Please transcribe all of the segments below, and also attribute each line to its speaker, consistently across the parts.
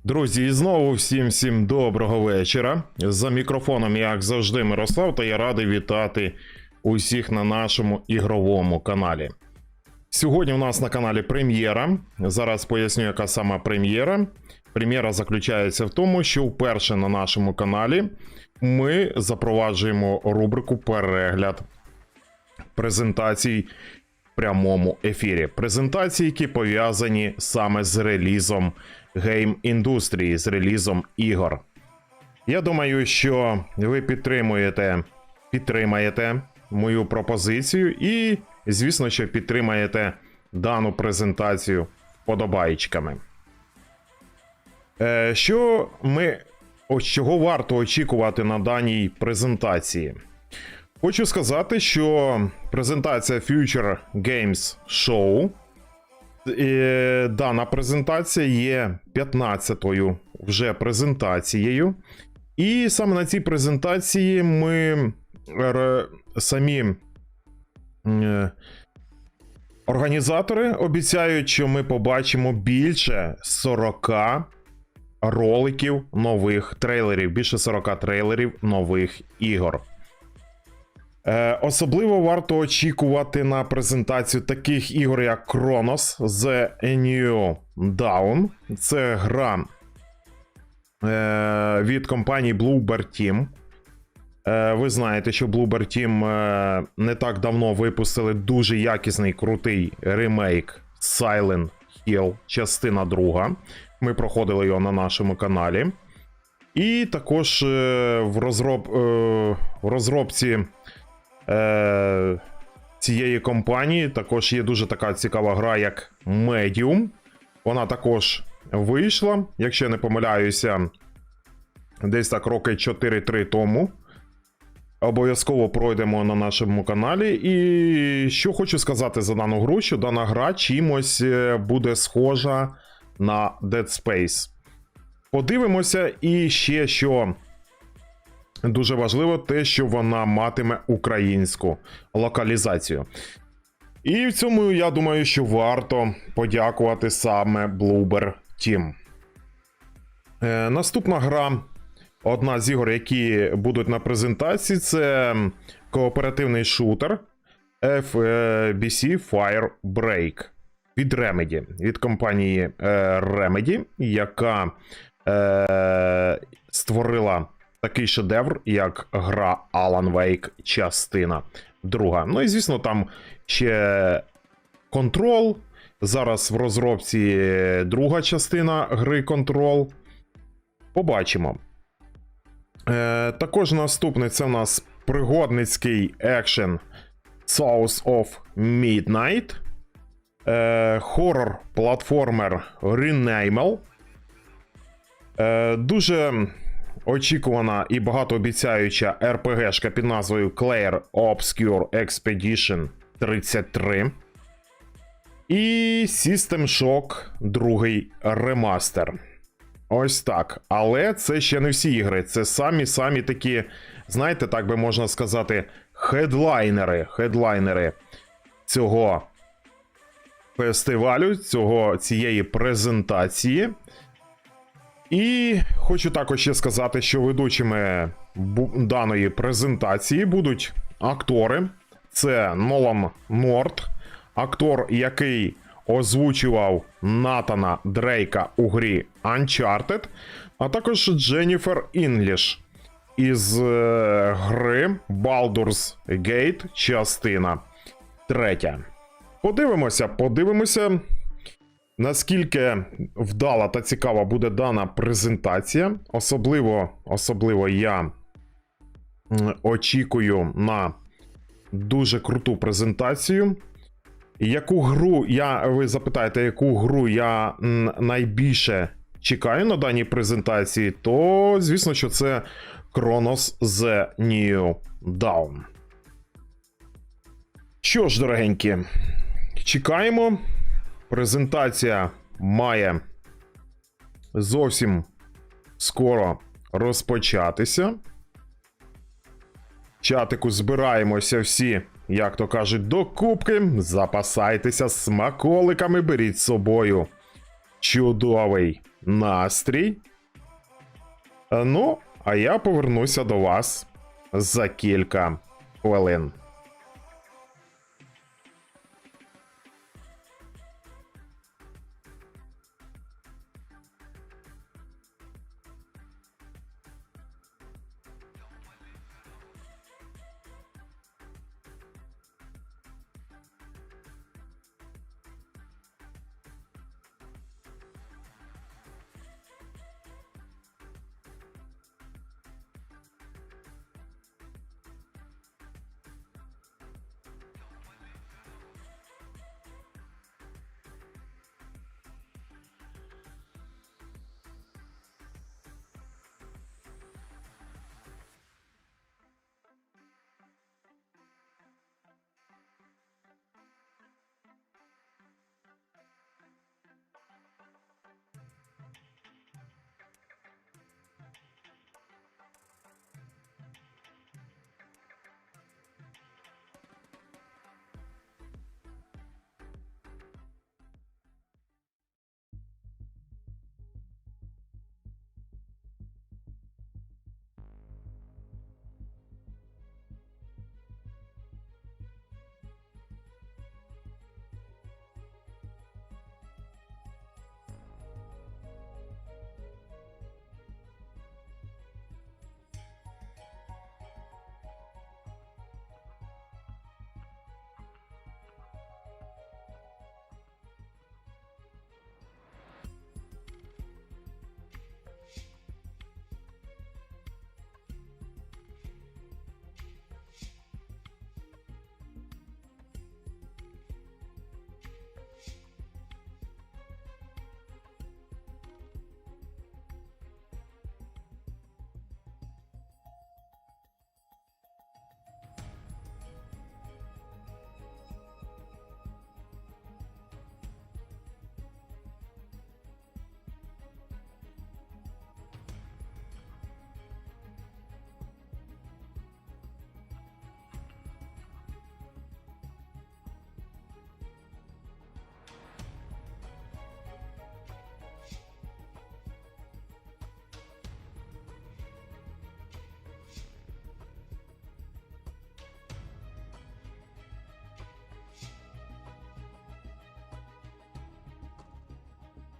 Speaker 1: Друзі, і знову всім доброго вечора. За мікрофоном, як завжди, Мирослав, та я радий вітати усіх на нашому ігровому каналі. Сьогодні у нас на каналі прем'єра. Зараз поясню, яка сама прем'єра. Прем'єра заключається в тому, що вперше на нашому каналі ми запроваджуємо рубрику «Перегляд презентацій в прямому ефірі». Презентації, які пов'язані саме з релізом гейм-індустрії, з релізом ігор. Я думаю, що ви підтримаєте мою пропозицію і, звісно, що підтримаєте дану презентацію вподобайками. Чого варто очікувати на даній презентації? Хочу сказати, що презентація Future Games Show, дана презентація є 15-ю вже презентацією. І саме на цій презентації ми самі організатори обіцяють, що ми побачимо більше 40 роликів нових трейлерів, більше 40 трейлерів нових ігор. Особливо варто очікувати на презентацію таких ігор, як Chronos The New Dawn. Це гра від компанії Bluebird Team. Ви знаєте, що Bluebird Team не так давно випустили дуже якісний, крутий ремейк Silent Hill, частина 2. Ми проходили його на нашому каналі. І також в розробці цієї компанії також є дуже така цікава гра, як Medium. Вона також вийшла, якщо я не помиляюся, десь так роки 4-3 тому. Обов'язково пройдемо на нашому каналі. І що хочу сказати за дану гру, що дана гра чимось буде схожа на Dead Space. Подивимося, і ще що дуже важливо, те, що вона матиме українську локалізацію. І в цьому, я думаю, що варто подякувати саме Bluebird Team. Наступна гра, одна з ігор, які будуть на презентації, це кооперативний шутер FBC Firebreak від Remedy, від компанії Remedy, яка створила такий шедевр, як гра Alan Wake частина 2. Ну і, звісно, там ще Control. Зараз в розробці друга частина гри Control. Побачимо. Також наступний це у нас пригодницький екшен Souls of Midnight. Хоррор-платформер Renamel. Дуже очікувана і багатообіцяюча РПГшка під назвою Clair Obscure Expedition 33. І System Shock 2 ремастер. Ось так. Але це ще не всі ігри. Це самі такі, знаєте, так би можна сказати, хедлайнери цього фестивалю, цієї презентації. І хочу також ще сказати, що ведучими даної презентації будуть актори. Це Нолан Норт, актор, який озвучував Натана Дрейка у грі Uncharted, а також Дженніфер Інгліш із гри Baldur's Gate частина 3. Подивимося, наскільки вдала та цікава буде дана презентація. Особливо я очікую на дуже круту презентацію. Ви запитаєте, яку гру я найбільше чекаю на даній презентації, то, звісно, що це Chronos The New Dawn. Що ж, дорогенькі, чекаємо. Презентація має зовсім скоро розпочатися. В чатику збираємося всі, як то кажуть, до кубки. Запасайтеся смаколиками, беріть з собою чудовий настрій. Ну, а я повернуся до вас за кілька хвилин.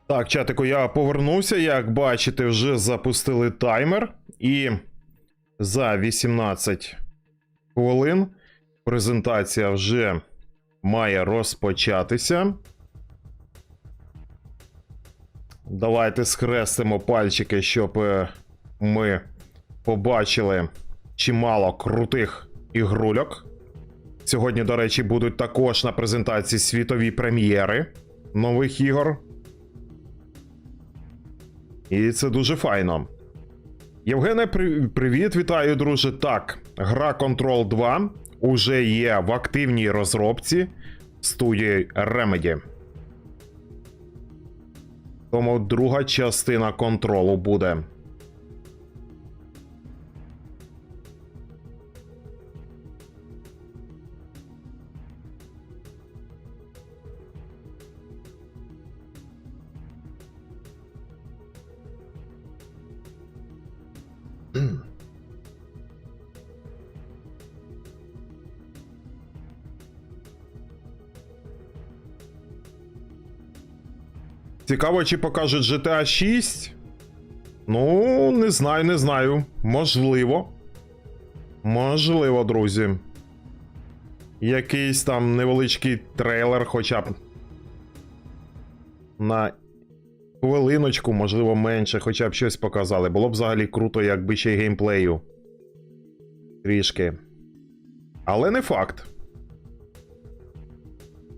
Speaker 1: Так, чатику, я повернувся. Як бачите, вже запустили таймер. І за 18 хвилин презентація вже має розпочатися. Давайте схрестимо пальчики, щоб ми побачили чимало крутих ігрульок. Сьогодні, до речі, будуть також на презентації світові прем'єри нових ігор. І це дуже файно. Євгене, привіт, вітаю, друже. Так, гра Control 2 уже є в активній розробці студії Remedy. Тому друга частина контролу буде. Цікаво, чи покажуть GTA 6? Ну, не знаю. Можливо. Можливо, друзі. Якийсь там невеличкий трейлер, хоча б на хвилиночку, можливо, менше, хоча б щось показали. Було б взагалі круто, якби ще й геймплею. Трішки. Але не факт.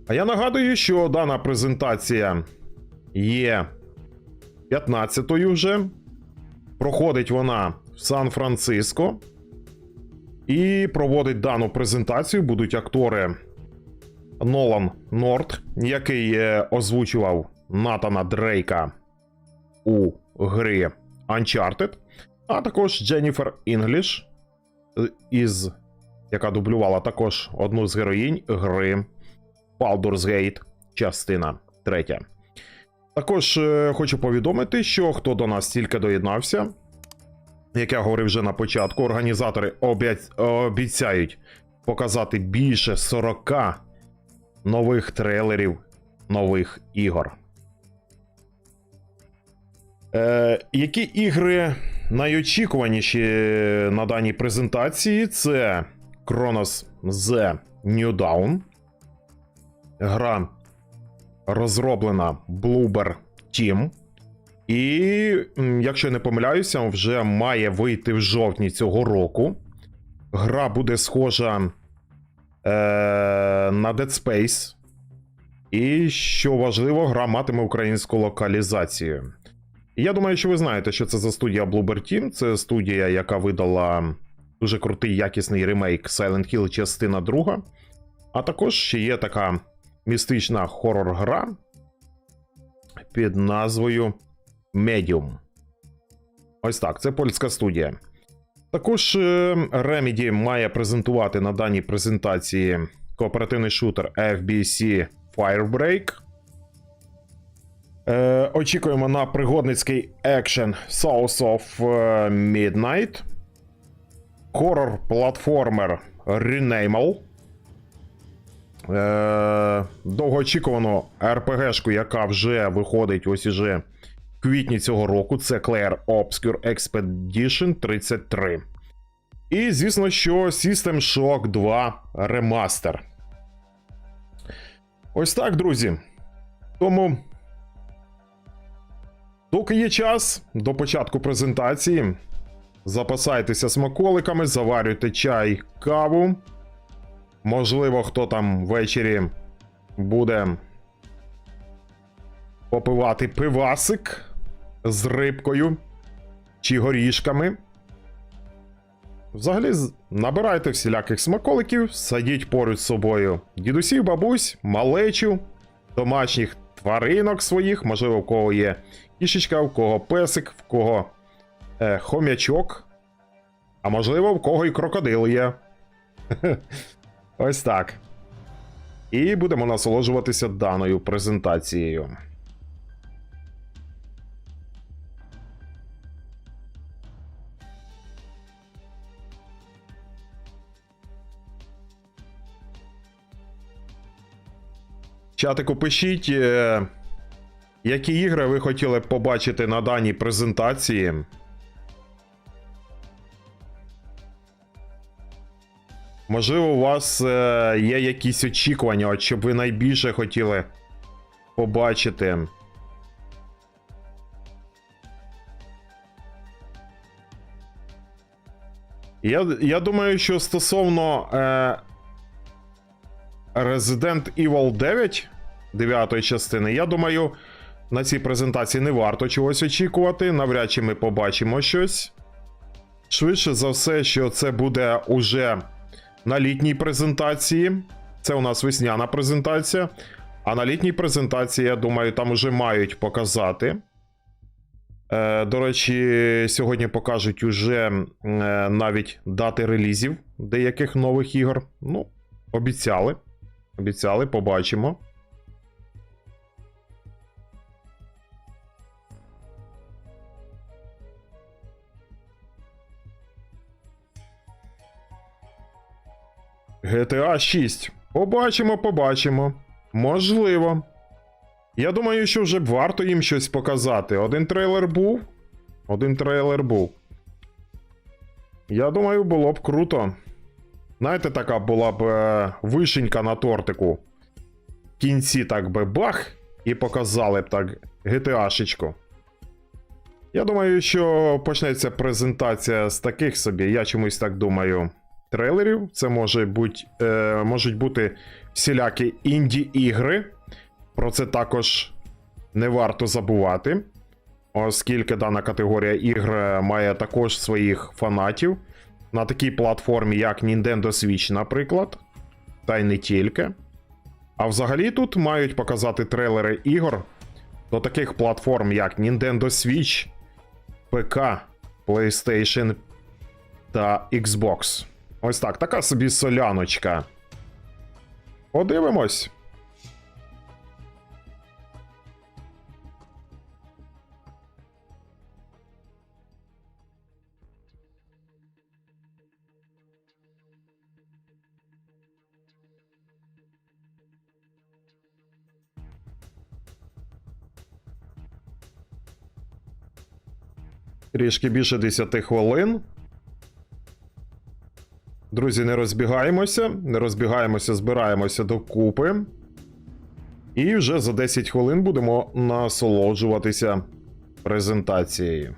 Speaker 1: А я нагадую, що дана презентація є 15-ю вже. Проходить вона в Сан-Франциско. І проводить дану презентацію будуть актори Нолан Норт, який озвучував Натана Дрейка у грі Uncharted, а також Дженніфер Інгліш, яка дублювала також одну з героїнь гри Baldur's Gate, частина 3. Також хочу повідомити, що хто до нас тільки доєднався, як я говорив вже на початку, організатори обіцяють показати більше 40 нових трейлерів нових ігор. Які ігри найочікуваніші на даній презентації? Це Chronos The New Dawn. Гра розроблена Bloober Team. І, якщо не помиляюся, вже має вийти в жовтні цього року. Гра буде схожа на Dead Space. І, що важливо, гра матиме українську локалізацію. Я думаю, що ви знаєте, що це за студія Bloober Team. Це студія, яка видала дуже крутий якісний ремейк Silent Hill частина 2. А також ще є така містична хорор-гра під назвою Medium. Ось так, це польська студія. Також Remedy має презентувати на даній презентації кооперативний шутер FBC Firebreak. Очікуємо на пригодницький екшен South of Midnight. Хорор-платформер Renamel. Довгоочікувану RPG-шку, яка вже виходить ось уже в квітні цього року. Це Clair Obscure Expedition 33. І, звісно, що System Shock 2 Remaster. Ось так, друзі. Тому, доки є час до початку презентації, запасайтеся смаколиками, заварюйте чай, каву. Можливо, хто там ввечері буде попивати пивасик з рибкою чи горішками. Взагалі, набирайте всіляких смаколиків, садіть поруч з собою дідусів, бабусь, малечу, домашніх тваринок своїх, можливо, в кого є кішечка, в кого песик, в кого хомячок, а можливо, в кого і крокодил є. Ось так. І будемо насолоджуватися даною презентацією. Чатику пишіть, які ігри ви хотіли б побачити на даній презентації. Можливо, у вас є якісь очікування, от щоб ви найбільше хотіли побачити. Я думаю, що стосовно Resident Evil 9, 9-ї частини, я думаю, на цій презентації не варто чогось очікувати. Навряд чи ми побачимо щось. Швидше за все, що це буде уже на літній презентації. Це у нас весняна презентація. А на літній презентації, я думаю, там уже мають показати. До речі, сьогодні покажуть уже навіть дати релізів деяких нових ігор. Ну, обіцяли. Обіцяли, побачимо. GTA 6. Побачимо. Можливо. Я думаю, що вже б варто їм щось показати. Один трейлер був. Я думаю, було б круто. Знаєте, така була б вишенька на тортику. В кінці так би бах, і показали б так GTA-шечку. Я думаю, що почнеться презентація з таких собі, я чомусь так думаю, трейлерів. Це можуть бути всілякі інді-ігри. Про це також не варто забувати, оскільки дана категорія ігр має також своїх фанатів. На такій платформі, як Nintendo Switch, наприклад. Та й не тільки. А взагалі тут мають показати трейлери ігор до таких платформ, як Nintendo Switch, ПК, PlayStation та Xbox. Ось так, така собі соляночка. Подивимось. Трішки більше 10 хвилин. Друзі, не розбігаємося, збираємося докупи. І вже за 10 хвилин будемо насолоджуватися презентацією.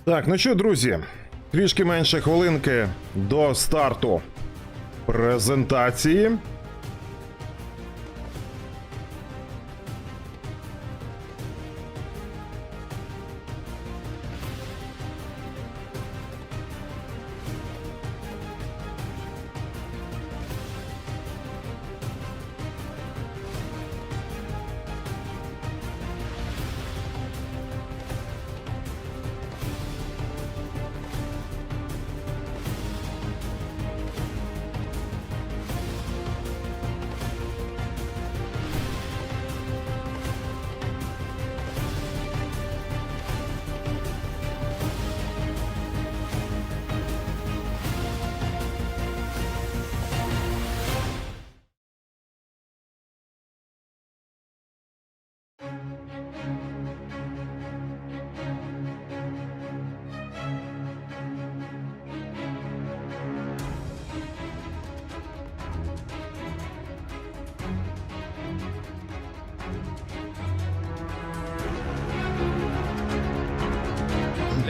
Speaker 1: Так, ну що, друзі, трішки менше хвилинки до старту презентації.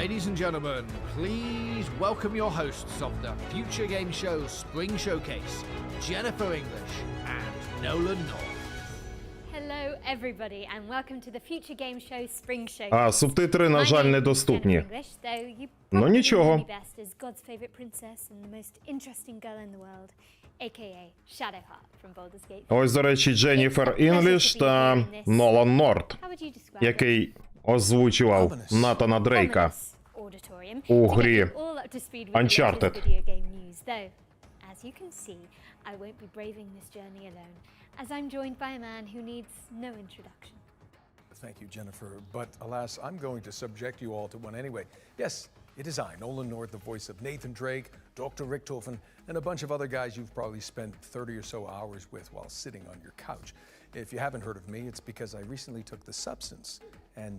Speaker 2: Ladies and gentlemen, please welcome your hosts of the Future Game Show Spring Showcase, Jennifer English and Nolan North.
Speaker 3: Hello everybody and welcome to the Future Game Show Spring Showcase.
Speaker 1: А субтитри, на жаль, недоступні.
Speaker 3: Ну
Speaker 1: нічого.
Speaker 3: Best as God's favorite princess and the most interesting girl in the world, aka Shadowheart from Baldur's Gate.
Speaker 1: Ось, до речі, Дженніфер Інгліш та Нолан Норт, який озвучував Натана Дрейка у грі Uncharted.
Speaker 3: As you can see, I won't be braving this journey alone, as I'm joined by a man who needs no introduction.
Speaker 4: Thank you, Jennifer. But alas, I'm going to subject you all to one anyway. Yes, it is I, Nolan North, the voice of Nathan Drake, Dr. Richtofen, and a bunch of other guys you've probably spent 30 or so hours with while sitting on your couch. If you haven't heard of me, it's because I recently took the substance, and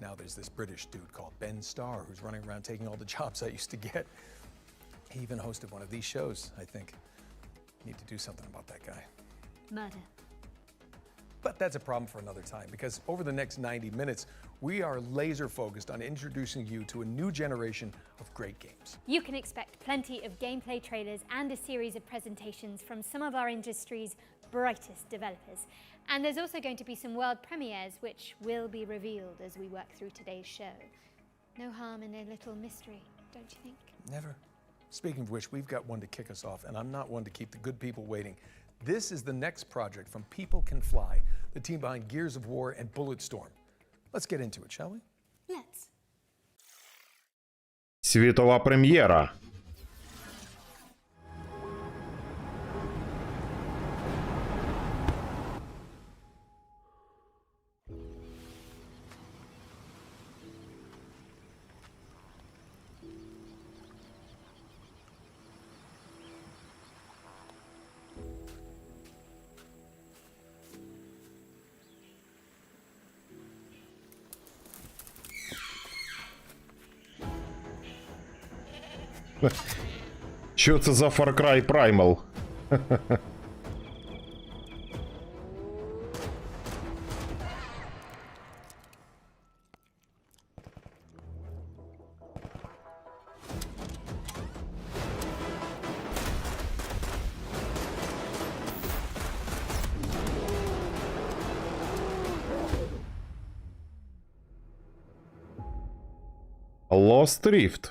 Speaker 4: now there's this British dude called Ben Starr who's running around taking all the jobs I used to get. He even hosted one of these shows, I think. Need to do something about that guy.
Speaker 3: Murder.
Speaker 4: But that's a problem for another time, because over the next 90 minutes, we are laser focused on introducing you to a new generation of great games.
Speaker 3: You can expect plenty of gameplay trailers and a series of presentations from some of our industry's brightest developers. And there's also going to be some world premieres which will be revealed as we work through today's show. No harm in a little mystery, don't you think?
Speaker 4: Never. Speaking of which, we've got one to kick us off, and I'm not one to keep the good people waiting. This is the next project from People Can Fly, the team behind Gears of War and Bulletstorm. Let's get into it, shall we?
Speaker 3: Let's.
Speaker 1: Світова прем'єра. Що це за Far Cry Primal? Lost Rift.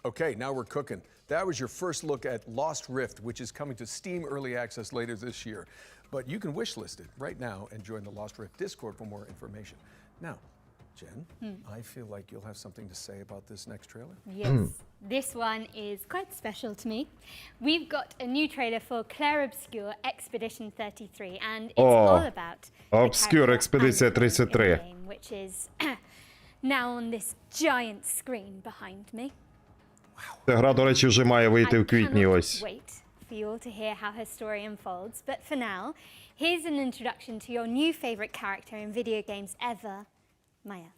Speaker 4: Okay, now we're cooking. That was your first look at Lost Rift, which is coming to Steam Early Access later this year. But you can wishlist it right now and join the Lost Rift Discord for more information. Now, Jen, I feel like you'll have something to say about this next trailer.
Speaker 3: Yes, this one is quite special to me. We've got a new trailer for Claire Obscure Expedition 33, and it's all about
Speaker 1: Obscure Expedition 33,
Speaker 3: game, which is now on this giant screen behind me.
Speaker 1: Ця гра, до речі, вже має вийти в квітні ось.
Speaker 3: Wait for you all to hear how her story unfolds, but for now, here's an introduction to your new favorite character in video games ever, Maya.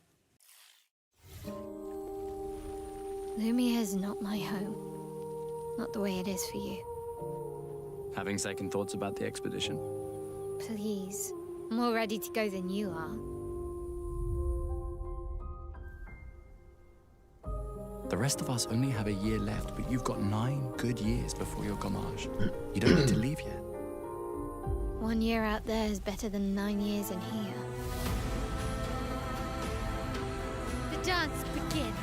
Speaker 3: Lumia's not my home. Not the way it is for you.
Speaker 5: Having second thoughts about the expedition?
Speaker 3: Please, I'm more ready to go than you are.
Speaker 5: The rest of us only have a year left, but you've got 9 good years before your gommage. You don't need to leave yet.
Speaker 3: 1 year out there is better than 9 years in here. The dance begins.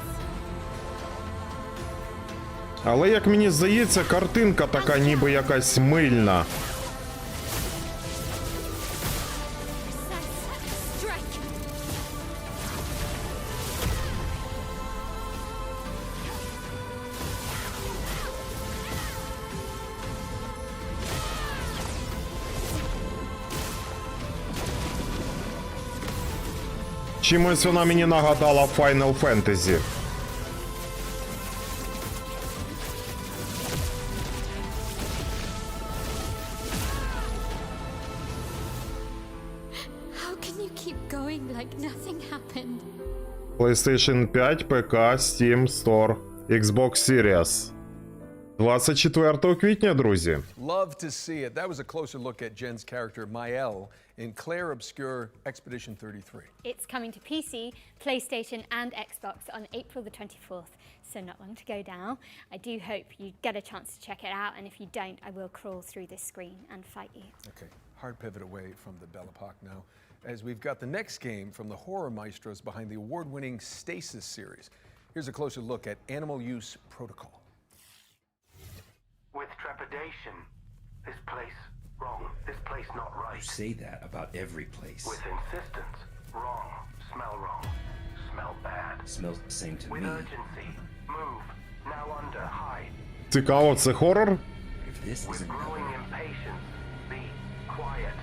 Speaker 1: Але, як мені здається, картинка така ніби якась мильна.
Speaker 3: Strike.
Speaker 1: Чимось вона мені нагадала Final Fantasy.
Speaker 3: How can you keep going like nothing happened?
Speaker 1: PlayStation 5, ПК, Steam, Store, Xbox Series. 24 квітня, друзі.
Speaker 4: Love to see it. That was a closer look at Jen's character, Mael, in Claire Obscure Expedition 33.
Speaker 3: It's coming to PC, PlayStation, and Xbox on April the 24th, so not long to go now. I do hope you get a chance to check it out, and if you don't, I will crawl through this screen and fight you.
Speaker 4: Okay, hard pivot away from the Belle Epoque now, as we've got the next game from the horror maestros behind the award-winning Stasis series. Here's a closer look at Animal Use Protocol.
Speaker 6: With trepidation, this place wrong, this place not right.
Speaker 7: You say that about every place.
Speaker 6: With insistence, wrong, smell bad.
Speaker 7: Smells the same to
Speaker 6: With
Speaker 7: me.
Speaker 6: urgency, move, now under, hide.
Speaker 1: Цікаво, це хорор?
Speaker 7: If this
Speaker 6: With
Speaker 7: isn't
Speaker 6: growing impatience, be quiet.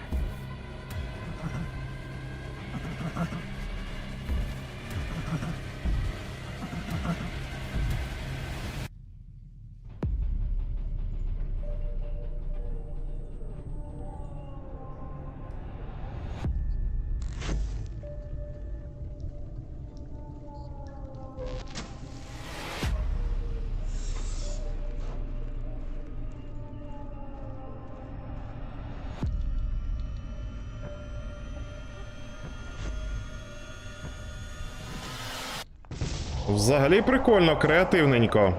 Speaker 1: Взагалі прикольно, креативненько.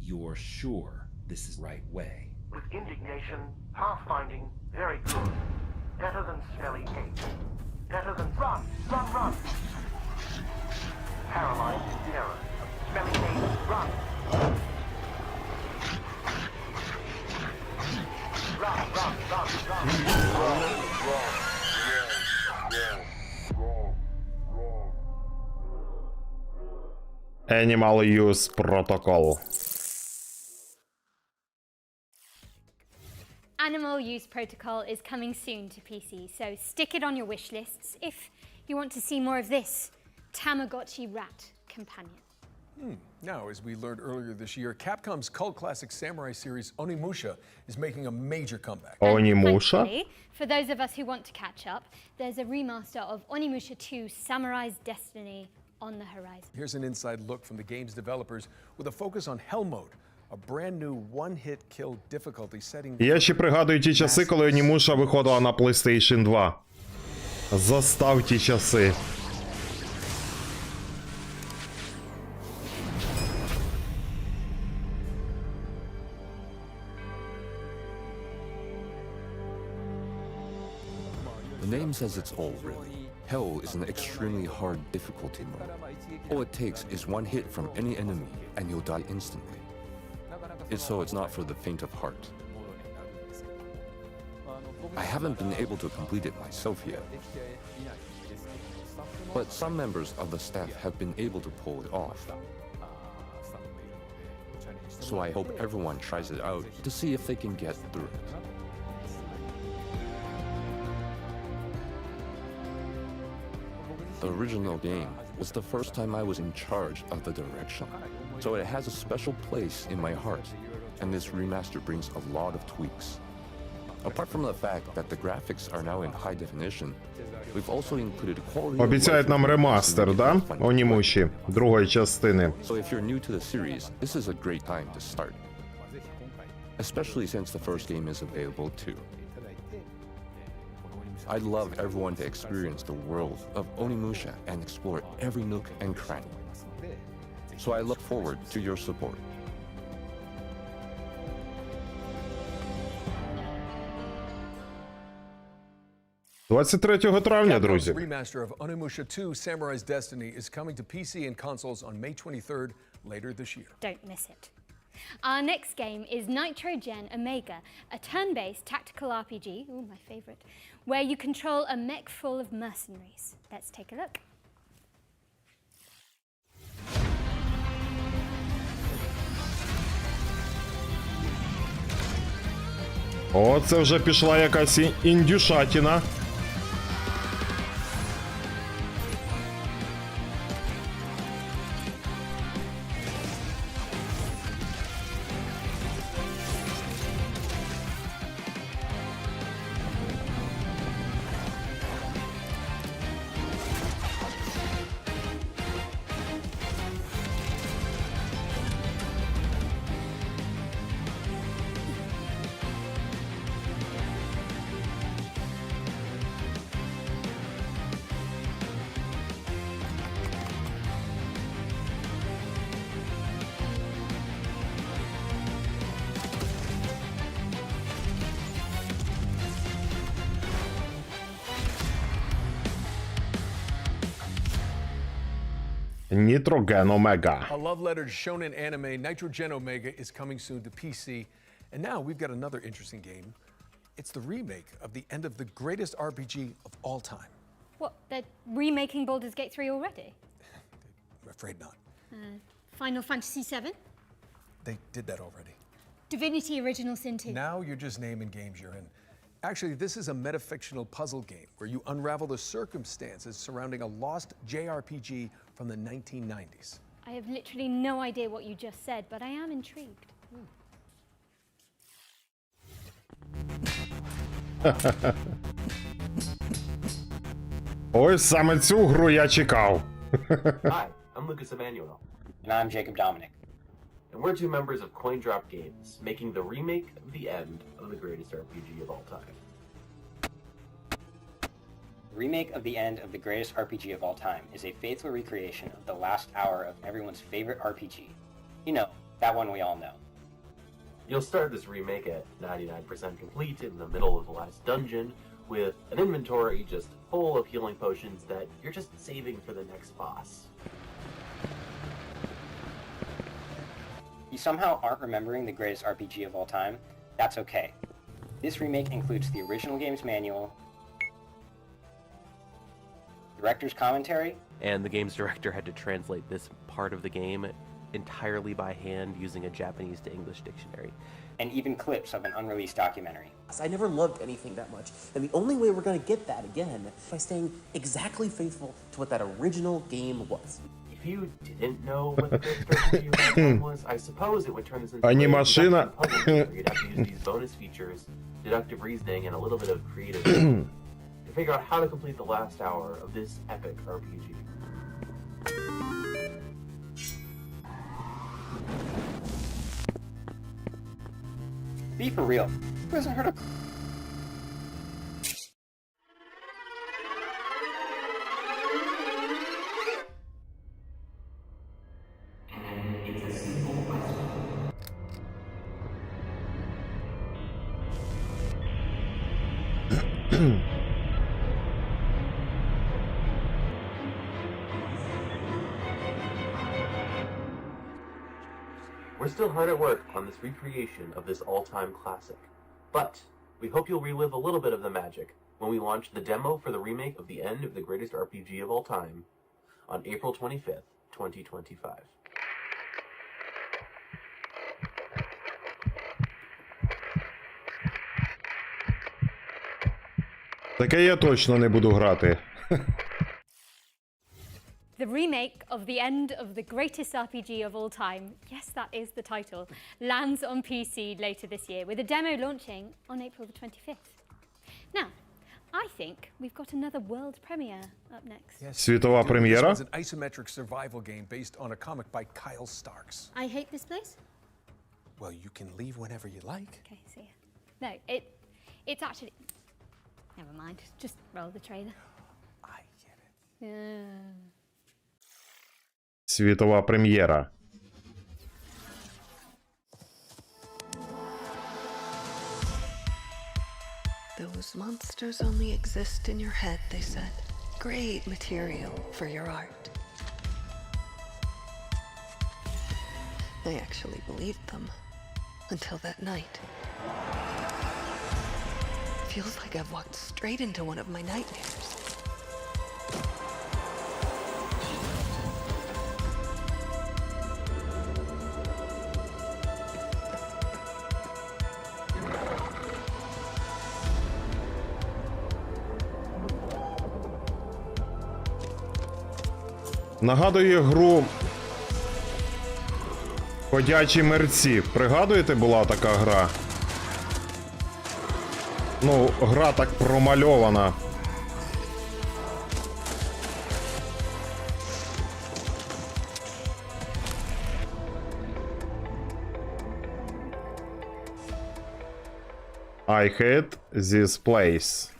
Speaker 7: You're sure this is right way.
Speaker 6: With indignation, pathfinding, very good. Better than smelly hate. Better than run, run, run. Paralyzed in terror. Smelly hate, run. Run, run, run, run.
Speaker 1: Animal Use Protocol.
Speaker 3: Animal Use Protocol is coming soon to PC, so stick it on your wish lists if you want to see more of this Tamagotchi rat companion.
Speaker 4: Now, as we learned earlier this year, Capcom's cult classic samurai series Onimusha is making a major comeback.
Speaker 1: Onimusha?
Speaker 3: Thankfully, for those of us who want to catch up, there's a remaster of Onimusha 2 Samurai's Destiny on the horizon.
Speaker 4: Here's an inside look from the game's developers with a focus on Hell Mode, a brand new one-hit kill difficulty setting.
Speaker 1: Я ще пригадую ті часи, коли Onimusha виходила на PlayStation 2. Застав ті часи.
Speaker 8: The name says it's all, really. Hell is an extremely hard difficulty mode. All it takes is one hit from any enemy, and you'll die instantly. It's not for the faint of heart. I haven't been able to complete it myself yet. But some members of the staff have been able to pull it off. So I hope everyone tries it out to see if they can get through it. The original game was the first time I was in charge of the direction, so it has a special place in my heart, and this remaster brings a lot of tweaks. Apart from the fact that the graphics are now in high definition, we've also included quality.
Speaker 1: Обіцяють нам ремастер, да? Онімуші, другої частини.
Speaker 8: So if you're new to the series, this is a great time to start. Especially since the first game is available too. I'd love everyone to experience the world of Onimusha and explore every nook and cranny. So I look forward to your support.
Speaker 1: – 23 травня, друзі.
Speaker 4: Capcom's remaster of Onimusha 2 Samurai's Destiny is coming to PC and consoles on May 23rd later this year.
Speaker 3: Don't miss it. Our next game is Nitrogen Omega, a turn-based tactical RPG, ooh, my favorite, where you control a mech full of mercenaries. Let's take a look.
Speaker 1: О, це вже пішла якась індюшатіна. Nitrogen Omega.
Speaker 4: A love letter to shonen anime, Nitrogen Omega is coming soon to PC. And now we've got another interesting game. It's the remake of the end of the greatest RPG of all time.
Speaker 3: What, they're remaking Baldur's Gate 3 already?
Speaker 4: I'm afraid not.
Speaker 3: Final Fantasy VII?
Speaker 4: They did that already.
Speaker 3: Divinity Original Sin 2?
Speaker 4: Now you're just naming games you're in. Actually, this is a metafictional puzzle game where you unravel the circumstances surrounding a lost JRPG from the 1990s.
Speaker 3: I have literally no idea what you just said, but I am intrigued.
Speaker 1: Ось саме цю гру я чекав.
Speaker 9: Hi, I'm Lucas Emmanuel.
Speaker 10: And I'm Jacob Dominic.
Speaker 9: And we're two members of CoinDrop Games, making the remake of the end of the greatest RPG of all time.
Speaker 10: The remake of the end of the greatest RPG of all time is a faithful recreation of the last hour of everyone's favorite RPG. You know, that one we all know.
Speaker 9: You'll start this remake at 99% complete in the middle of the last dungeon, with an inventory just full of healing potions that you're just saving for the next boss.
Speaker 10: You somehow aren't remembering the greatest RPG of all time? That's okay. This remake includes the original game's manual, director's commentary,
Speaker 11: and the game's director had to translate this part of the game entirely by hand using a Japanese to English dictionary.
Speaker 10: and even clips of an unreleased documentary.
Speaker 12: I never loved anything that much, and the only way we're going to get that again is by staying exactly faithful to what that original game was.
Speaker 9: If you didn't know what the first RPG was, I suppose it would turn this into a
Speaker 1: Анімашина.
Speaker 9: puzzle game where you'd have to use these bonus features, deductive reasoning, and a little bit of creative to figure out how to complete the last hour of this epic RPG.
Speaker 10: Be for real. Who hasn't heard of...
Speaker 9: We're still hard at work on this recreation of this all-time classic, but we hope you'll relive a little bit of the magic when we launch the demo for the remake of the end of the greatest RPG of all time on April 25th, 2025.
Speaker 1: Таке я точно не буду грати.
Speaker 3: The remake of the end of the greatest RPG of all time, yes, that is the title, lands on PC later this year, with a demo launching on April the 25th. Now, I think we've got another world premiere up next.
Speaker 4: Yes.
Speaker 1: Світова прем'єра.
Speaker 4: This was an isometric survival game based on a comic by Kyle Starks.
Speaker 3: I hate this place?
Speaker 4: Well, you can leave whenever you like.
Speaker 3: Okay, see ya. No, it's actually... Never mind, just roll the trailer.
Speaker 4: I get it.
Speaker 3: Yeah.
Speaker 1: Світова прем'єра.
Speaker 13: Those monsters only exist in your head, they said. Great material for your art. I actually believed them. Until that night. Feels like I've walked straight into one of my nightmares.
Speaker 1: Нагадує гру Ходячі мерці. Пригадуєте, була така гра? Ну, гра так промальована. I hate this place.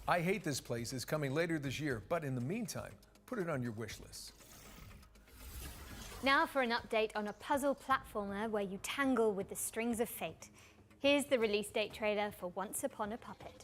Speaker 4: I Hate This Place is coming later this year, but in the meantime, put it on your wish list.
Speaker 3: Now for an update on a puzzle platformer where you tangle with the strings of fate. Here's the release date trailer for Once Upon a Puppet.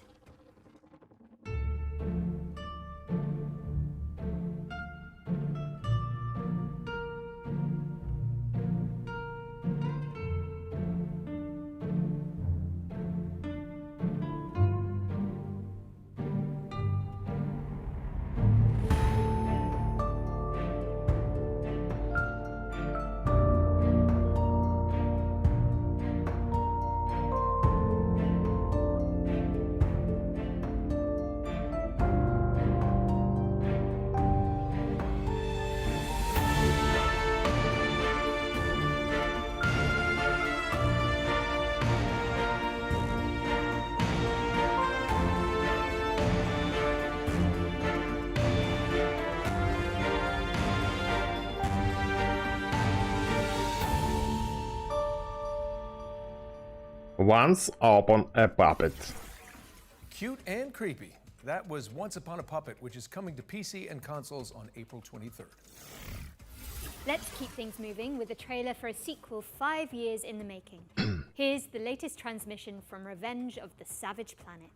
Speaker 1: Once Upon a Puppet.
Speaker 4: Cute and creepy. That was Once Upon a Puppet, which is coming to PC and consoles on April 23rd.
Speaker 3: Let's keep things moving with a trailer for a sequel 5 years in the making. Here's the latest transmission from Revenge of the Savage Planet.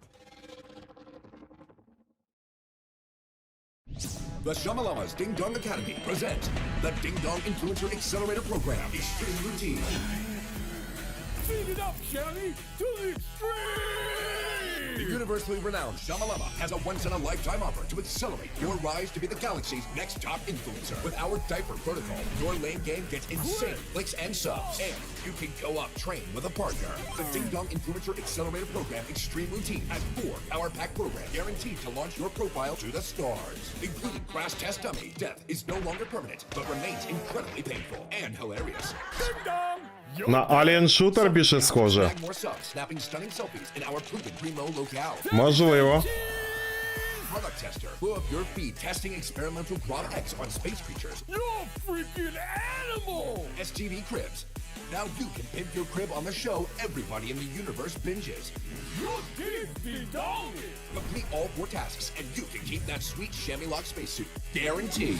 Speaker 14: The Shamalama's Ding Dong Academy presents the Ding Dong Influencer Accelerator Program, Extreme Routine. Speed it up, Shelly, to the extreme! The universally renowned Shamalama has a once-in-a-lifetime offer to accelerate your rise to be the galaxy's next top influencer. With our diaper protocol, your lane game gets insane clicks and subs, and you can go up train with a partner. The Ding Dong Influencer Accelerator Program Extreme Routine has 4 power-packed programs guaranteed to launch your profile to the stars, including crash test dummy. Death is no longer permanent, but remains incredibly painful and hilarious. Ding Dong!
Speaker 1: На Alien Shooter більше схоже. Можливо.
Speaker 14: Product tester. Blow up your feed testing experimental Quad X on space creatures. You're a freaking animal! STV Cribs. Now you can pimp your crib on the show everybody in the universe binges. You're ding-dong! Complete all 4 tasks and you can keep that sweet chamois lock spacesuit. Guaranteed.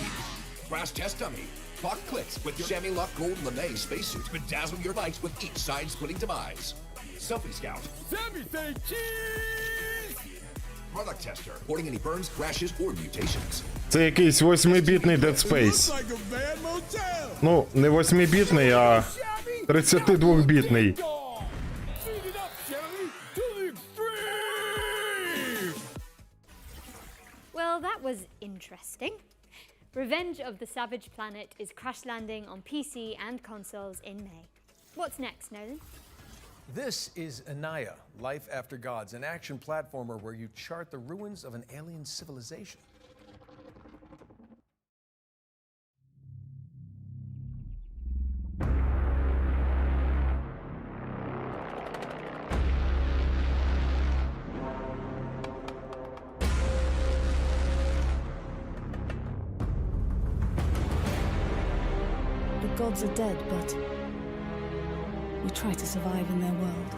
Speaker 14: Crash test dummy. Clock clicks with your chamois lock gold lame spacesuit. Bedazzle your bikes with each side-splitting demise. Selfie Scout. Sammy say cheese! Product tester. Reporting any burns, crashes, or mutations.
Speaker 1: Це якийсь 8-бітний Dead Space. Ну, не 8-бітний, а 32-бітний.
Speaker 3: Well, that was interesting. Revenge of the Savage Planet is crash landing on PC and consoles in May. What's next, Nolan?
Speaker 4: This is Anaya, Life After Gods, an action platformer where you chart the ruins of an alien civilization.
Speaker 15: gods are dead, but we try to survive in their world.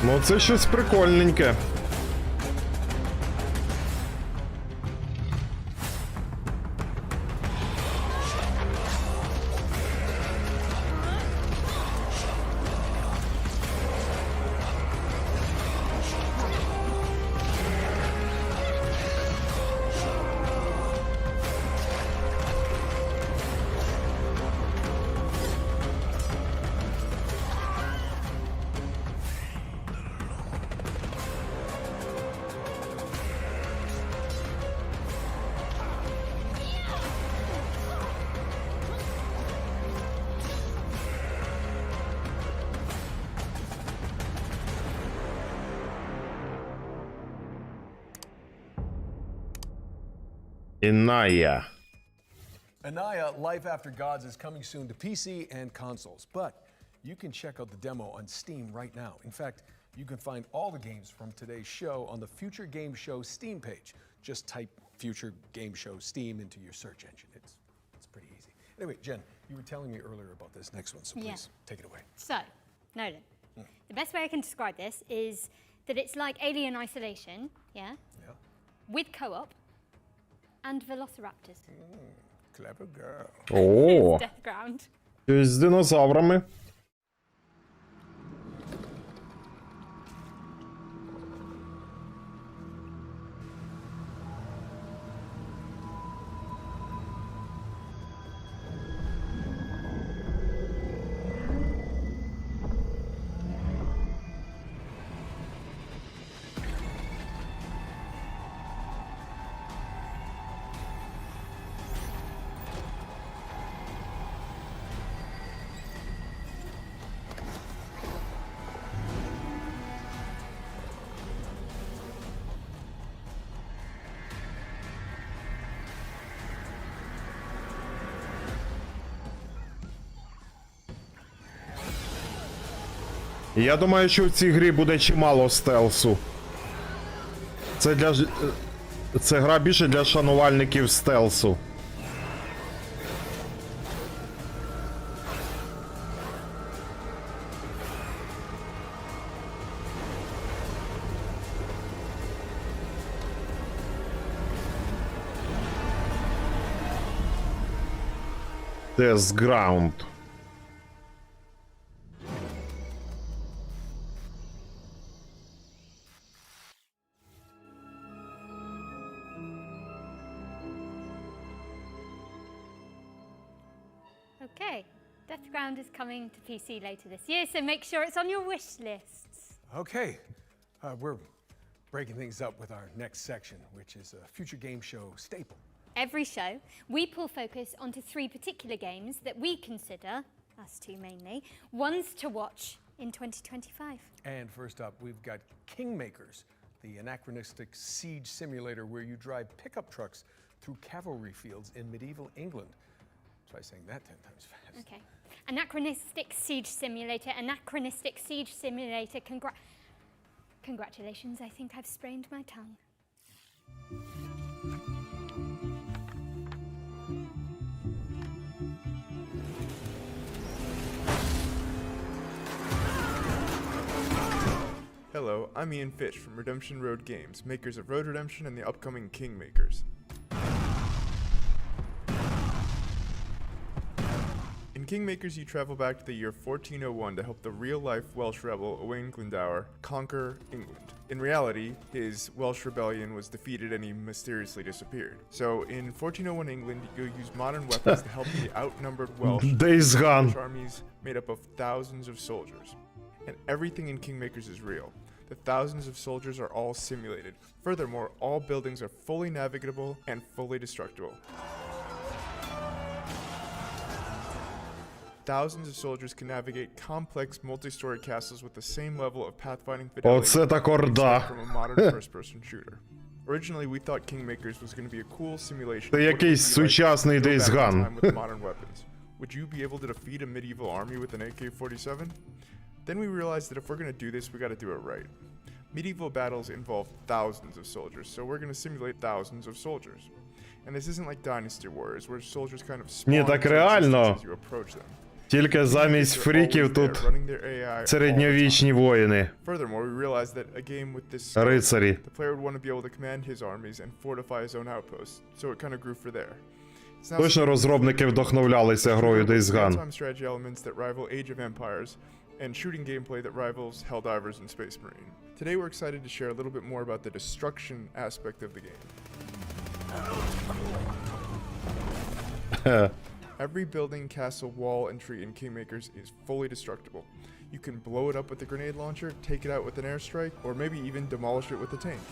Speaker 1: Ну, це щось прикольненьке. Inaya.
Speaker 4: Anaya, Life After Gods is coming soon to PC and consoles, but you can check out the demo on Steam right now. In fact, you can find all the games from today's show on the Future Game Show Steam page. Just type Future Game Show Steam into your search engine. It's pretty easy. Anyway, Jen, you were telling me earlier about this next one, so please take it away.
Speaker 3: So, Nolan, the best way I can describe this is that it's like Alien Isolation, yeah? With co-op and velociraptors.
Speaker 4: Clever girl.
Speaker 1: О,
Speaker 3: Death Ground.
Speaker 1: щось з динозаврами. Я думаю, що в цій грі буде чимало стелсу. Це гра більше для шанувальників стелсу. Death Ground.
Speaker 3: Okay, Death Ground is coming to PC later this year, so make sure it's on your wish lists.
Speaker 4: Okay, we're breaking things up with our next section, which is a Future Game Show staple.
Speaker 3: Every show, we pull focus onto 3 particular games that we consider, us two mainly, ones to watch in 2025.
Speaker 4: And first up, we've got Kingmakers, the anachronistic siege simulator where you drive pickup trucks through cavalry fields in medieval England. Try saying that 10 times fast.
Speaker 3: Okay. Anachronistic siege simulator, congratulations, I think I've sprained my tongue.
Speaker 16: Hello, I'm Ian Fish from Redemption Road Games, makers of Road Redemption and the upcoming Kingmakers. In Kingmakers, you travel back to the year 1401 to help the real-life Welsh rebel Owain Glendower conquer England. In reality, his Welsh rebellion was defeated and he mysteriously disappeared. So, in 1401 England, you use modern weapons to help the outnumbered Welsh armies made up of thousands of soldiers. And everything in Kingmakers is real. The thousands of soldiers are all simulated. Furthermore, all buildings are fully navigable and fully destructible. Thousands of soldiers can navigate complex multi-story castles with the same level of pathfinding fidelity from a modern first-person shooter. Originally, we thought Kingmakers was going to be a cool simulation.
Speaker 1: Це якийсь сучасний Days Gone.
Speaker 16: with modern weapons. Would you be able to defeat a medieval army with an AK-47? Then we realized that if we're going to do this, we got to do it right. Medieval battles involve thousands of soldiers, so we're going to simulate thousands of soldiers. And this isn't like Dynasty Warriors, where soldiers kind of spawn
Speaker 1: Ні, так
Speaker 16: into
Speaker 1: реально.
Speaker 16: existence as you approach them.
Speaker 1: Тільки замість фріків тут середньовічні воїни.
Speaker 16: Furthermore, we realized that a game with this
Speaker 1: Рицарі.
Speaker 16: the player would want to be able to command his armies and fortify his own outposts, so it kind of grew for there.
Speaker 1: Точно розробники вдохновлялися грою Days Gone.
Speaker 16: Real-time strategy elements that rival Age of Empires, and shooting gameplay that rivals Helldivers and Space Marine. Today we're excited to share a little bit more about the destruction aspect of the game. Every building, castle, wall, and tree in Kingmakers is fully destructible. You can blow it up with a grenade launcher, take it out with an airstrike, or maybe even demolish it with a tank.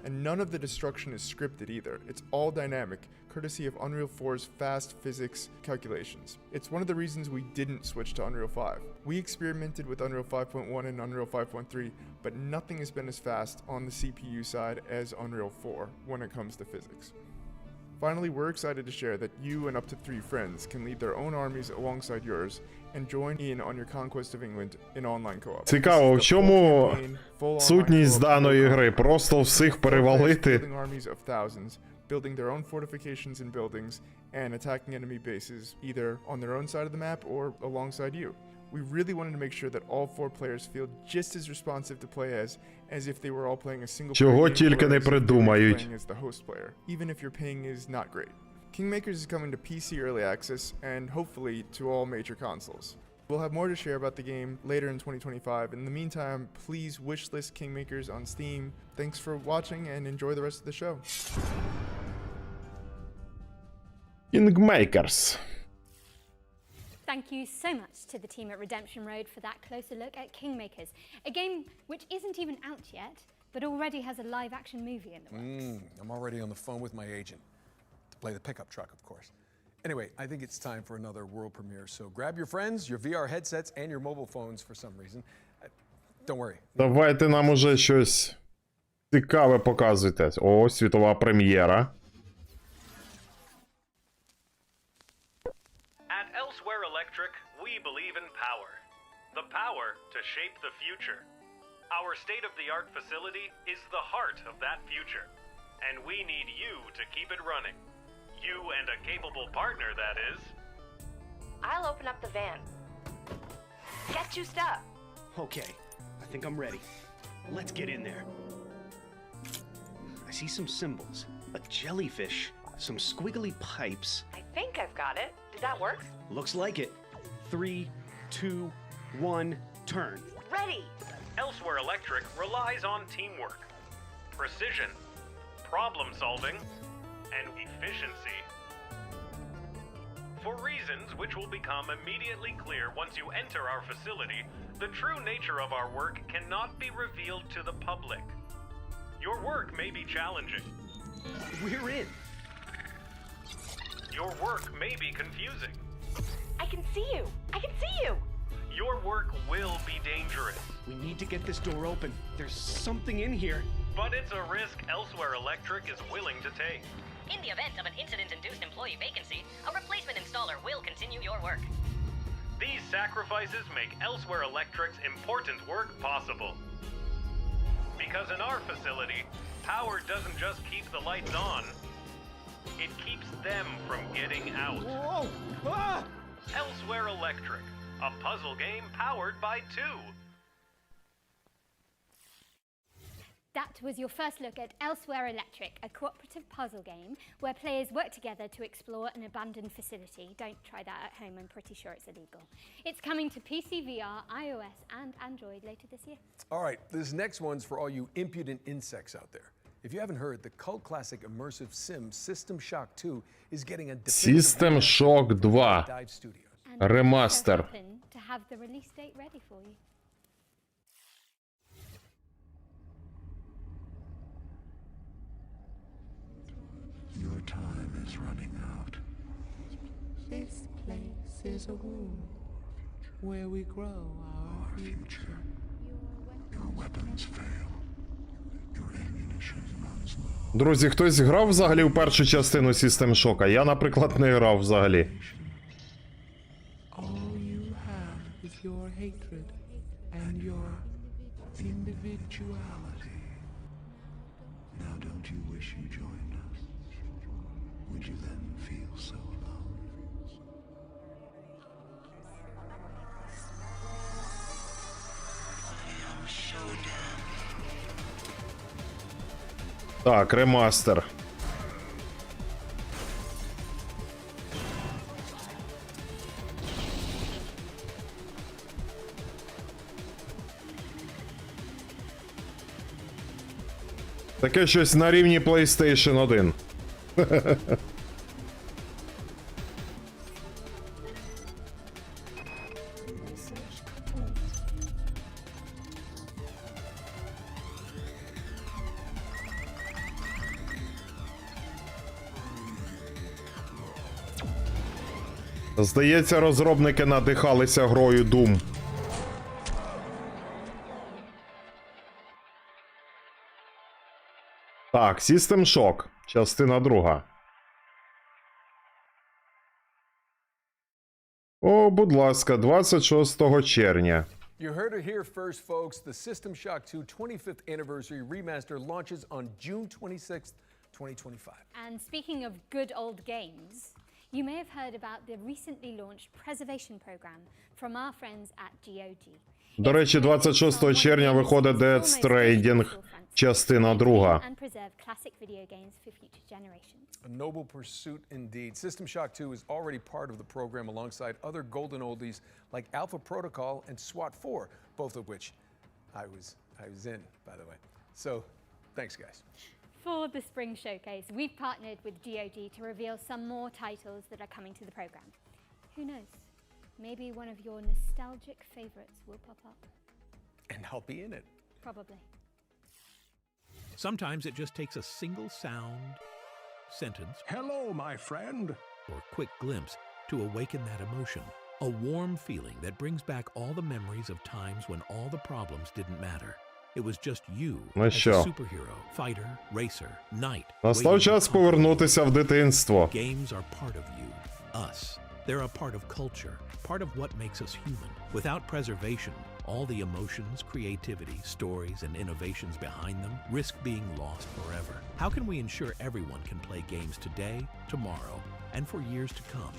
Speaker 16: And none of the destruction is scripted either. It's all dynamic, courtesy of Unreal 4's fast physics calculations. It's one of the reasons we didn't switch to Unreal 5. We experimented with Unreal 5.1 and Unreal 5.3, but nothing has been as fast on the CPU side as Unreal 4 when it comes to physics. Finally, we're excited to share that you and up to 3 friends can lead their own armies alongside yours and join in on your conquest of England in online co-op.
Speaker 1: Цікаво, в чому сутність даної гри? Просто всіх перевалити?
Speaker 16: Building armies of thousands, building their own fortifications and buildings, and attacking enemy bases either on their own side of the map or alongside you. We really wanted to make sure that all 4 players feel just as responsive to play as if they were all playing a single player
Speaker 1: Чого
Speaker 16: game
Speaker 1: тільки не
Speaker 16: or as if they were
Speaker 1: придумають.
Speaker 16: playing as the host player, even if your ping is not great. Kingmakers is coming to PC early access and hopefully to all major consoles. We'll have more to share about the game later in 2025. In the meantime, please wishlist Kingmakers on Steam. Thanks for watching and enjoy the rest of the show.
Speaker 1: Kingmakers.
Speaker 3: Thank you so much to the team at Redemption Road for that closer look at Kingmakers, a game which isn't even out yet, but already has a live-action movie in the works.
Speaker 4: I'm already on the phone with my agent to play the pickup truck, of course. Anyway, I think it's time for another world premiere, so grab your friends, your VR headsets, and your mobile phones for some reason. Don't worry.
Speaker 1: Давайте нам уже щось цікаве показуйте. О, світова прем'єра.
Speaker 17: At Elsewhere Electric, we believe in power. The power to shape the future. Our state-of-the-art facility is the heart of that future. And we need you to keep it running. You and a capable partner, that is.
Speaker 18: I'll open up the van. Get juiced up.
Speaker 19: Okay, I think I'm ready. Let's get in there. I see some symbols. A jellyfish, some squiggly pipes.
Speaker 18: I think I've got it. Did that work?
Speaker 19: Looks like it. 3, 2, 1, turn.
Speaker 18: Ready.
Speaker 17: Elsewhere Electric relies on teamwork, precision, problem solving, and efficiency. For reasons which will become immediately clear once you enter our facility, the true nature of our work cannot be revealed to the public. Your work may be challenging.
Speaker 19: We're in.
Speaker 17: Your work may be confusing.
Speaker 18: I can see you. I can see you.
Speaker 17: Your work will be dangerous.
Speaker 19: We need to get this door open. There's something in here.
Speaker 17: But it's a risk Elsewhere Electric is willing to take.
Speaker 20: In the event of an incident-induced employee vacancy, a replacement installer will continue your work.
Speaker 17: These sacrifices make Elsewhere Electric's important work possible. Because in our facility, power doesn't just keep the lights on, it keeps them from getting out.
Speaker 19: Whoa! Ah!
Speaker 17: Elsewhere Electric, a puzzle game powered by 2.
Speaker 3: That was your first look at Elsewhere Electric, a cooperative puzzle game where players work together to explore an abandoned facility. Don't try that at home, I'm pretty sure it's illegal. It's coming to PC, VR, iOS and Android later this year.
Speaker 4: All right, this next one's for all you impudent insects out there. If you haven't heard, the cult classic immersive sim System Shock 2 is getting a
Speaker 1: System Shock 2.
Speaker 4: Dive Studios.
Speaker 1: Ремастер.
Speaker 3: To have the release date ready for you.
Speaker 21: Your time is running out. This place is a womb where we grow our future. Your weapons fail.
Speaker 1: Друзі, хтось грав взагалі в першу частину System Shock? Я, наприклад, не грав взагалі.
Speaker 21: All you have is your hatred and your individuality. Now don't you wish you joined us? Would you then feel so alone?
Speaker 1: Так, ремастер. Таке щось на рівні PlayStation 1. Здається, розробники надихалися грою Doom. Так, System Shock, частина 2. О, будь ласка, 26 червня.
Speaker 4: You heard it here first, folks. The System Shock 2 25th Anniversary Remaster launches on June 26th, 2025.
Speaker 3: And speaking of good old games, you may have heard about the recently launched preservation program from our friends at GOG.
Speaker 1: До речі, 26 червня виходить Death Stranding, частина 2.
Speaker 3: And preserve classic video games for future generations.
Speaker 4: A noble pursuit indeed. System Shock 2 is already part of the program alongside other golden oldies like Alpha Protocol and SWAT 4, both of which I was in, by the way. So, thanks guys.
Speaker 3: For the spring showcase, we've partnered with GOG to reveal some more titles that are coming to the program. Who knows? Maybe one of your nostalgic favorites will pop up.
Speaker 4: And I'll be in it.
Speaker 3: Probably.
Speaker 2: Sometimes it just takes a single sound, sentence, hello, my friend, or quick glimpse to awaken that emotion. A warm feeling that brings back all the memories of times when all the problems didn't matter. It was just you as a superhero, fighter, racer, knight.
Speaker 1: Настав час повернутися в дитинство.
Speaker 2: Games are part of you, us. They're a part of culture, part of what makes us human. Without preservation, all the emotions, creativity, stories, and innovations behind them risk being lost forever. How can we ensure everyone can play games today, tomorrow, and for years to come?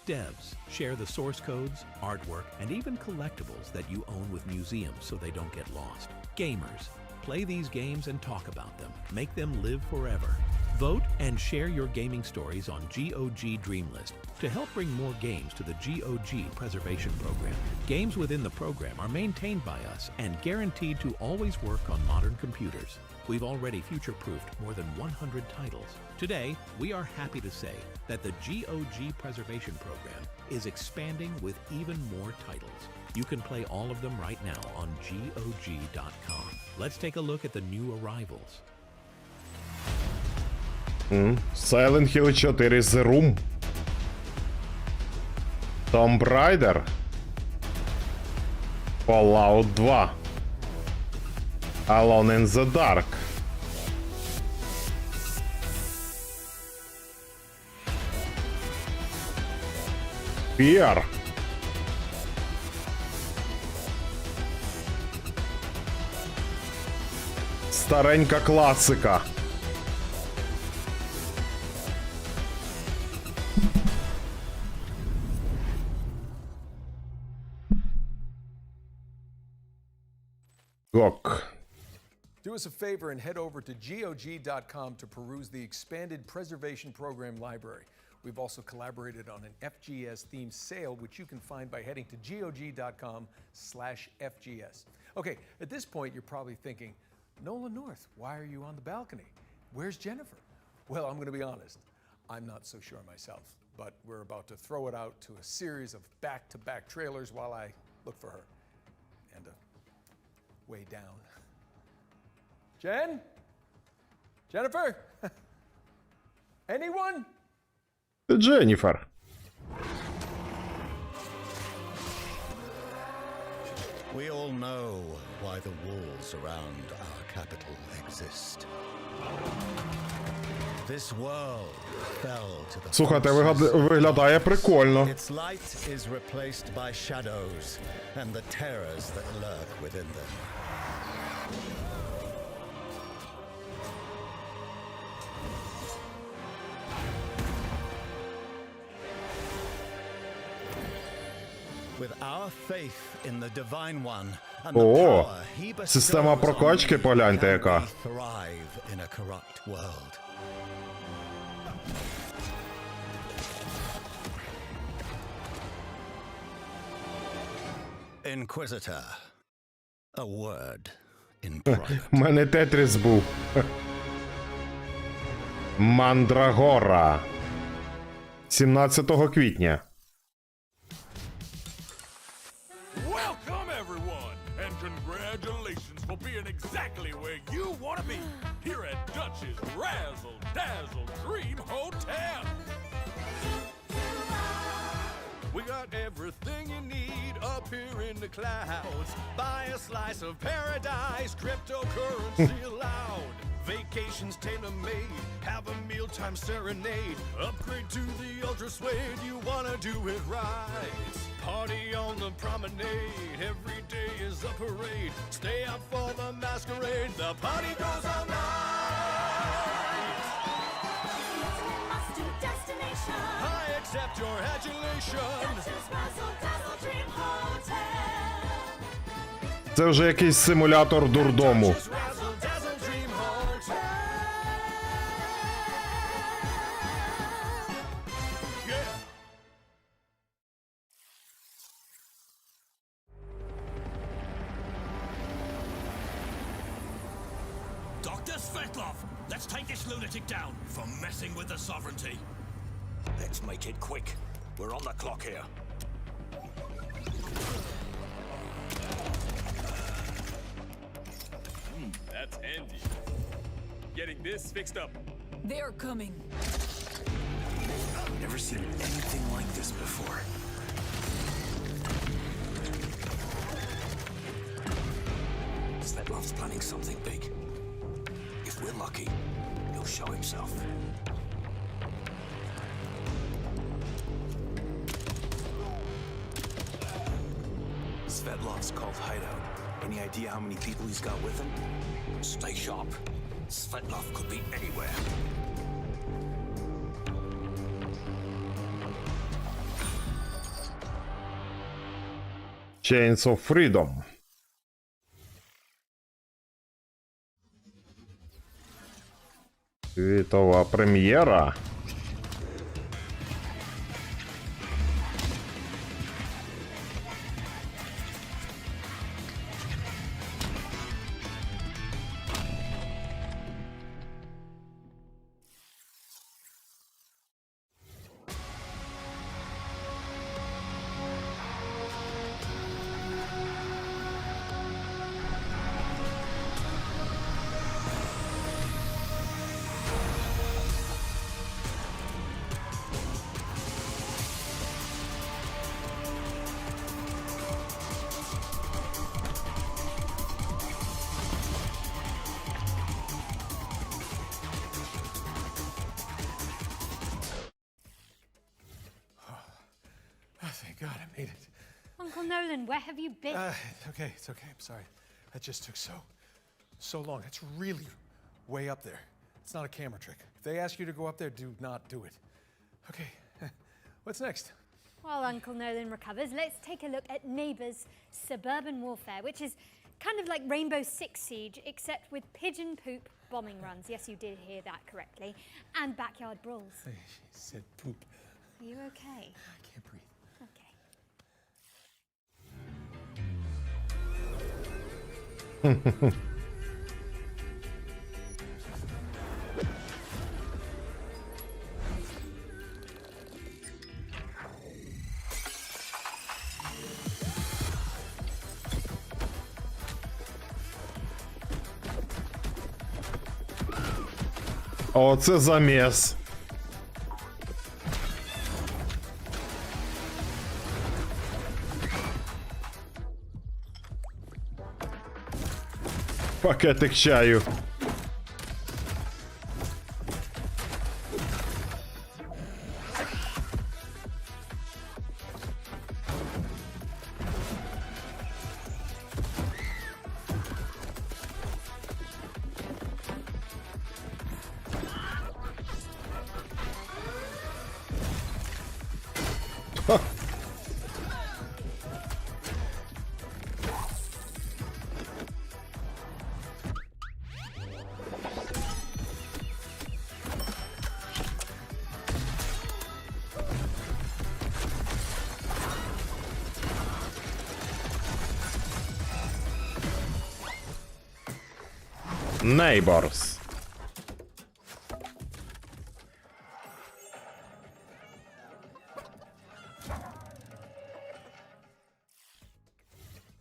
Speaker 2: Devs, share the source codes, artwork, and even collectibles that you own with museums so they don't get lost. Gamers, play these games and talk about them. Make them live forever. Vote and share your gaming stories on GOG Dreamlist to help bring more games to the GOG Preservation Program. Games within the program are maintained by us and guaranteed to always work on modern computers. We've already future-proofed more than 100 titles. Today, we are happy to say that the GOG Preservation Program is expanding with even more titles. You can play all of them right now on GOG.com. Let's take a look at the new arrivals.
Speaker 1: Silent Hill 4 The Room. Tomb Raider. Fallout 2. Alone in the Dark. Fear. Старенька класика. GOG.
Speaker 4: Do us a favor and head over to GOG.com to peruse the expanded Preservation Program library. We've also collaborated on an FGS-themed sale, which you can find by heading to GOG.com/FGS. Okay, at this point, you're probably thinking, Nolan North, why are you on the balcony? Where's Jennifer? Well, I'm going to be honest. I'm not so sure myself, but we're about to throw it out to a series of back-to-back trailers while I look for her. And way down. Jen? Jennifer? Anyone?
Speaker 1: Jennifer.
Speaker 5: We all know why the walls around our capital exist. This world fell to the
Speaker 1: Слухайте, виглядає прикольно.
Speaker 5: Its light is replaced by shadows and the terrors that lurk within them. With our faith in the divine one and the
Speaker 1: О,
Speaker 5: power he bestows
Speaker 1: система прокачки,
Speaker 5: on me,
Speaker 1: погляньте,
Speaker 5: can
Speaker 1: яка.
Speaker 5: we thrive in a corrupt world. Inquisitor, a word in private.
Speaker 1: У мене Тетріс був. Мандрагора. 17 квітня.
Speaker 14: Welcome, everyone, and congratulations for being exactly where you want to be here at Dutch's Razzle Dazzle Dream Hotel. We got everything you need up here in the clouds. Buy a slice of paradise, cryptocurrency allowed. Vacations tailor-made, have a mealtime serenade. Upgrade to the ultra suede, you wanna do it right. Party on the promenade, every day is a parade. Stay out for the masquerade, the party goes all night. I accept your adulation.
Speaker 1: Це вже якийсь симулятор дурдому.
Speaker 14: Dr. Svetlov, let's take this lunatic down for messing with the sovereignty. Let's make it quick. We're on the clock here.
Speaker 22: That's handy. Getting this fixed up.
Speaker 15: They're coming.
Speaker 14: I've never seen anything like this before. Svetlov's planning something big. If we're lucky, he'll show himself. Svetlov's called hideout. Any idea how many people he's got with him? Stay sharp. Svetlov could be anywhere.
Speaker 1: Chains of Freedom. Світова прем'єра.
Speaker 4: Thank God I made it.
Speaker 3: Uncle Nolan, where have you been?
Speaker 4: It's okay. I'm sorry. That just took so long. It's really way up there. It's not a camera trick. If they ask you to go up there, do not do it. Okay, what's next?
Speaker 3: While Uncle Nolan recovers, let's take a look at Neighbours Suburban Warfare, which is kind of like Rainbow Six Siege, except with pigeon poop bombing runs. Yes, you did hear that correctly. And backyard brawls.
Speaker 4: She said poop.
Speaker 3: Are you okay?
Speaker 4: I can't breathe.
Speaker 3: Okay.
Speaker 1: Оце замес. Пакетик чаю. Neighbors.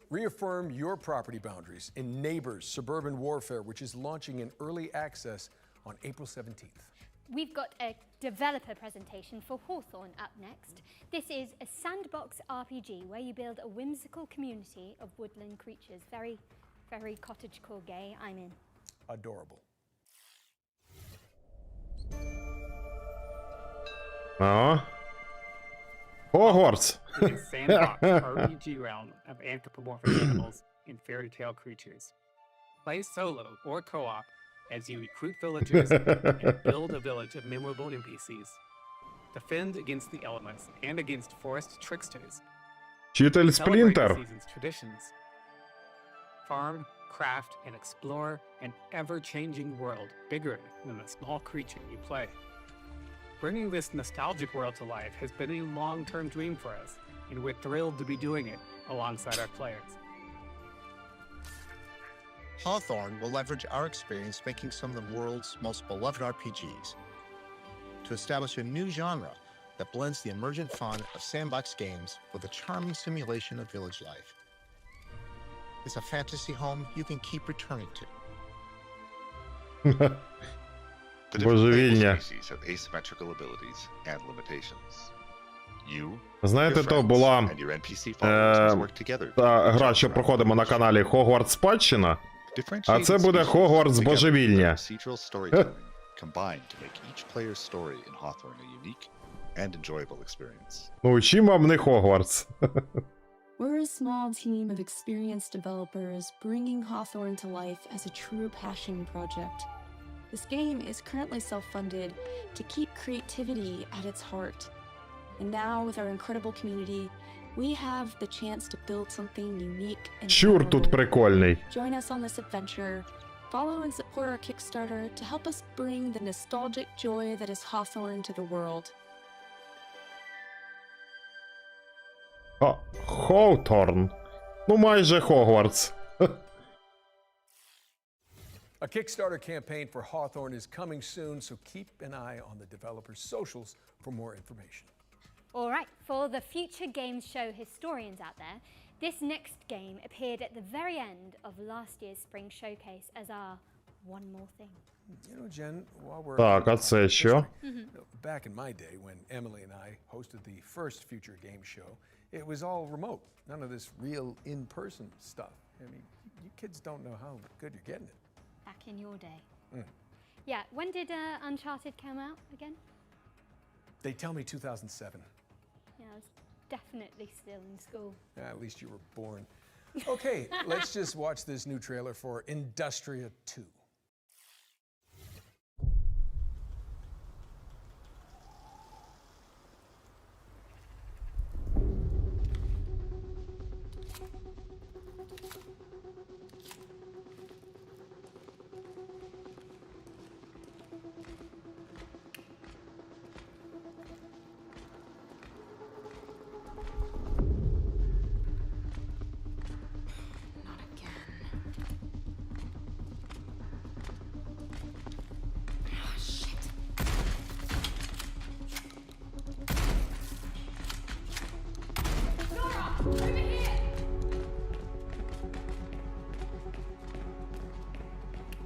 Speaker 4: Reaffirm your property boundaries in Neighbors Suburban Warfare, which is launching in early access on April 17th.
Speaker 3: We've got a developer presentation for Hawthorne up next. This is a sandbox RPG where you build a whimsical community of woodland creatures. Very, very cottagecore gay. I'm in.
Speaker 4: Adorable.
Speaker 1: Oh. Hogwarts.
Speaker 6: A sandbox RPG realm of anthropomorphic animals and fairy tale creatures. Play solo or co-op as you recruit villagers and build a village of memorable NPCs. Defend against the elements and against forest tricksters.
Speaker 1: Вчитель
Speaker 6: Celebrate the
Speaker 1: Splinter.
Speaker 6: season's traditions. Farm, craft, and explore an ever-changing world bigger than the small creature you play. Bringing this nostalgic world to life has been a long-term dream for us, and we're thrilled to be doing it alongside our players.
Speaker 7: Hawthorne will leverage our experience making some of the world's most beloved RPGs to establish a new genre that blends the emergent fun of sandbox games with a charming simulation of village life. It's a fantasy home you can keep returning to.
Speaker 23: The different
Speaker 1: Божевільня.
Speaker 23: species have asymmetrical abilities and limitations. You,
Speaker 1: Знаєте,
Speaker 23: your
Speaker 1: то
Speaker 23: friends,
Speaker 1: була
Speaker 23: and your NPC followers must work together.
Speaker 1: та гра, що проходимо на каналі Hogwarts Спадщина, а це буде Hogwarts Божевільня.
Speaker 23: Procedural storytelling combined to make each player's story in Hawthorne a unique and enjoyable experience.
Speaker 1: Ну, чим вам не Hogwarts?
Speaker 15: We're a small team of experienced developers bringing Hawthorne to life as a true passion project. This game is currently self-funded to keep creativity at its heart. And now, with our incredible community, we have the chance to build something unique and
Speaker 1: Щур тут прикольний.
Speaker 15: Join us on this adventure. Follow and support our Kickstarter to help us bring the nostalgic joy that is Hawthorne to the world.
Speaker 1: Hawthorne. Ну, майже Hogwarts.
Speaker 4: A Kickstarter campaign for Hawthorne is coming soon, so keep an eye on the developer's socials for more information.
Speaker 3: All right, for the future games show historians out there, this next game appeared at the very end of last year's spring showcase as our one more thing.
Speaker 4: You know, Jen, while we're
Speaker 1: Так, а це що?
Speaker 4: back in my day when Emily and I hosted the first future game show, it was all remote. None of this real in-person stuff. I mean, you kids don't know how good you're getting it.
Speaker 3: Back in your day. Yeah, when did Uncharted come out again?
Speaker 4: They tell me 2007.
Speaker 3: Yeah, I was definitely still in school.
Speaker 4: At least you were born. Okay, let's just watch this new trailer for Industria 2.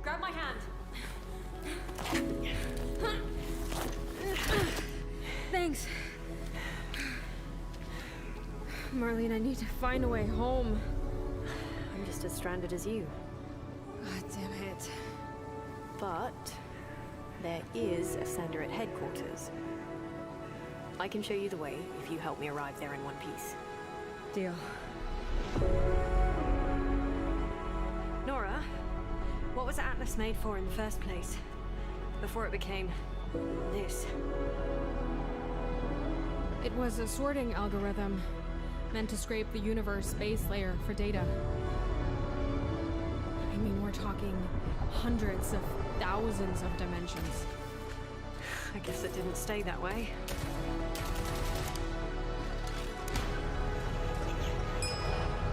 Speaker 18: Grab my hand.
Speaker 24: Thanks. Marlene, I need to find a way home.
Speaker 18: I'm just as stranded as you.
Speaker 8: But there is a sender at headquarters. I can show you the way if you help me arrive there in one piece.
Speaker 11: Deal.
Speaker 8: Nora, what was Atlas made for in the first place? Before it became this.
Speaker 11: It was a sorting algorithm meant to scrape the universe base layer for data. I mean, we're talking hundreds of thousands of dimensions.
Speaker 8: I guess it didn't stay that way.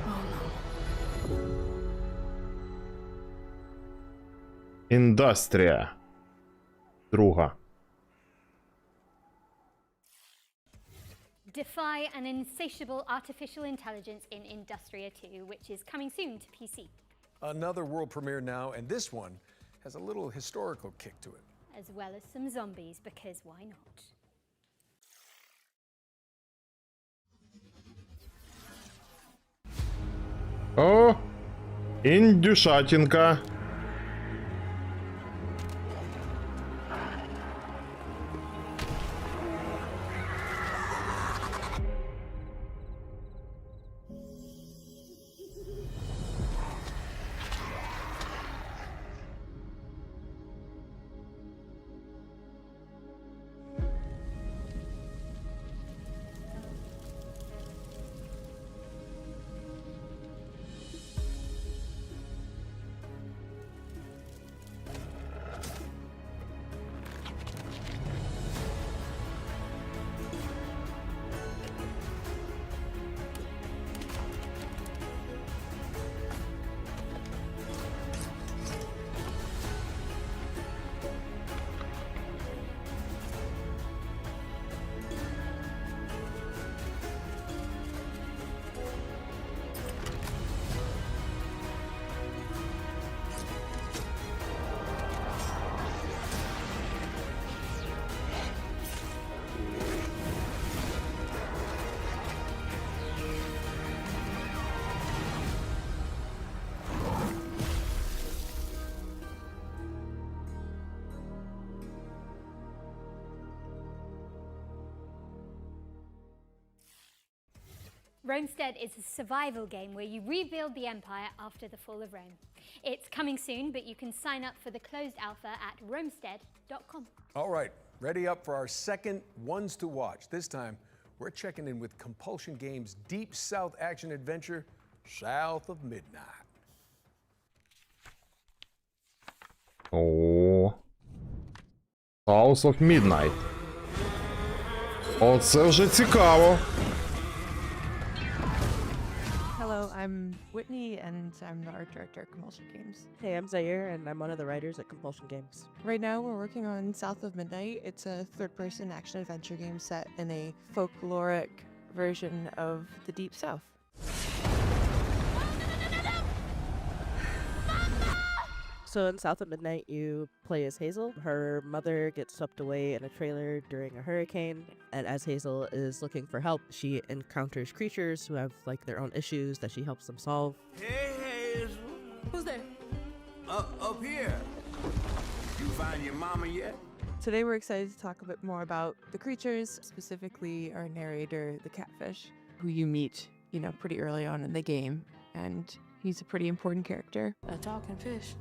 Speaker 11: Oh no.
Speaker 1: Індастрія. Друга.
Speaker 3: Defy an insatiable artificial intelligence in Industria 2, which is coming soon to PC.
Speaker 4: Another world premiere now, and this one has a little historical kick to it.
Speaker 3: As well as some zombies, because why not?
Speaker 1: О! Індюшатінка.
Speaker 3: Romestead is a survival game where you rebuild the empire after the fall of Rome. It's coming soon, but you can sign up for the closed alpha at romestead.com.
Speaker 4: All right, ready up for our second Ones to Watch. This time, we're checking in with Compulsion Games' Deep South action adventure, South of Midnight.
Speaker 1: О. House of Midnight. Оце вже цікаво.
Speaker 12: Hello, I'm Whitney, and I'm the art director at Compulsion Games.
Speaker 24: Hey, I'm Zaire, and I'm one of the writers at Compulsion Games.
Speaker 12: Right now, we're working on South of Midnight. It's a third-person action-adventure game set in a folkloric version of the Deep South.
Speaker 24: So in South of Midnight, you play as Hazel. Her mother gets swept away in a trailer during a hurricane, and as Hazel is looking for help, she encounters creatures who have like their own issues that she helps them solve.
Speaker 14: Hey, Hazel.
Speaker 12: Who's there?
Speaker 14: Up here. You find your mama yet?
Speaker 12: Today, we're excited to talk a bit more about the creatures, specifically our narrator, the catfish, who you meet, pretty early on in the game, and he's a pretty important character.
Speaker 11: A talking fish.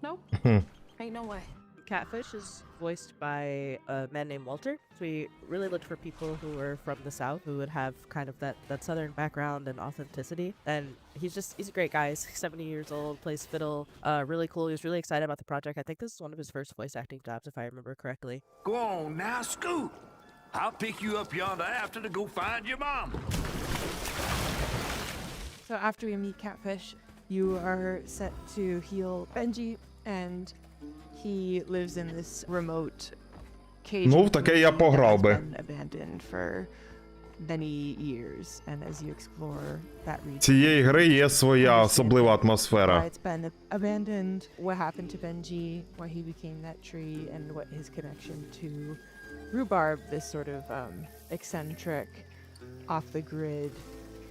Speaker 11: Nope. Ain't no way.
Speaker 24: Catfish is voiced by a man named Walter. So we really looked for people who were from the South, who would have kind of that Southern background and authenticity. And he's a great guy. He's 70 years old, plays fiddle, really cool. He was really excited about the project. I think this is one of his first voice acting jobs, if I remember correctly.
Speaker 14: Go on now, scoot. I'll pick you up yonder after to go find your mom.
Speaker 12: So after we meet Catfish, you are set to heal Benji, and he lives in this remote cage.
Speaker 1: Ну, в таке я пограв би.
Speaker 12: Abandoned for many years, and as you explore that region.
Speaker 1: Цієї гри є своя особлива атмосфера.
Speaker 12: Why it's been abandoned, what happened to Benji, why he became that tree, and what his connection to Rhubarb, this sort of eccentric, off the grid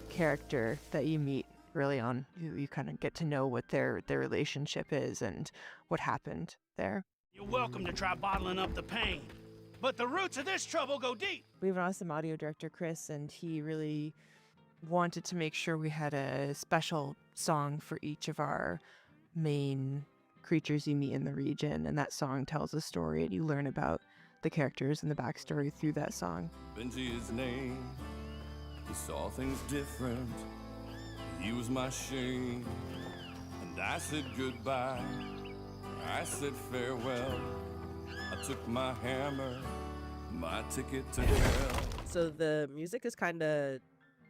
Speaker 12: character that you meet early on. You kind of get to know what their relationship is and what happened there.
Speaker 9: You're welcome to try bottling up the pain, but the roots of this trouble go deep.
Speaker 12: We have an awesome audio director, Chris, and he really wanted to make sure we had a special song for each of our main creatures you meet in the region, and that song tells a story, and you learn about the characters and the backstory through that song.
Speaker 14: Benji his name, he saw things different, he was my shame, and I said goodbye, I said farewell, I took my hammer, my ticket to hell.
Speaker 24: So the music is kind of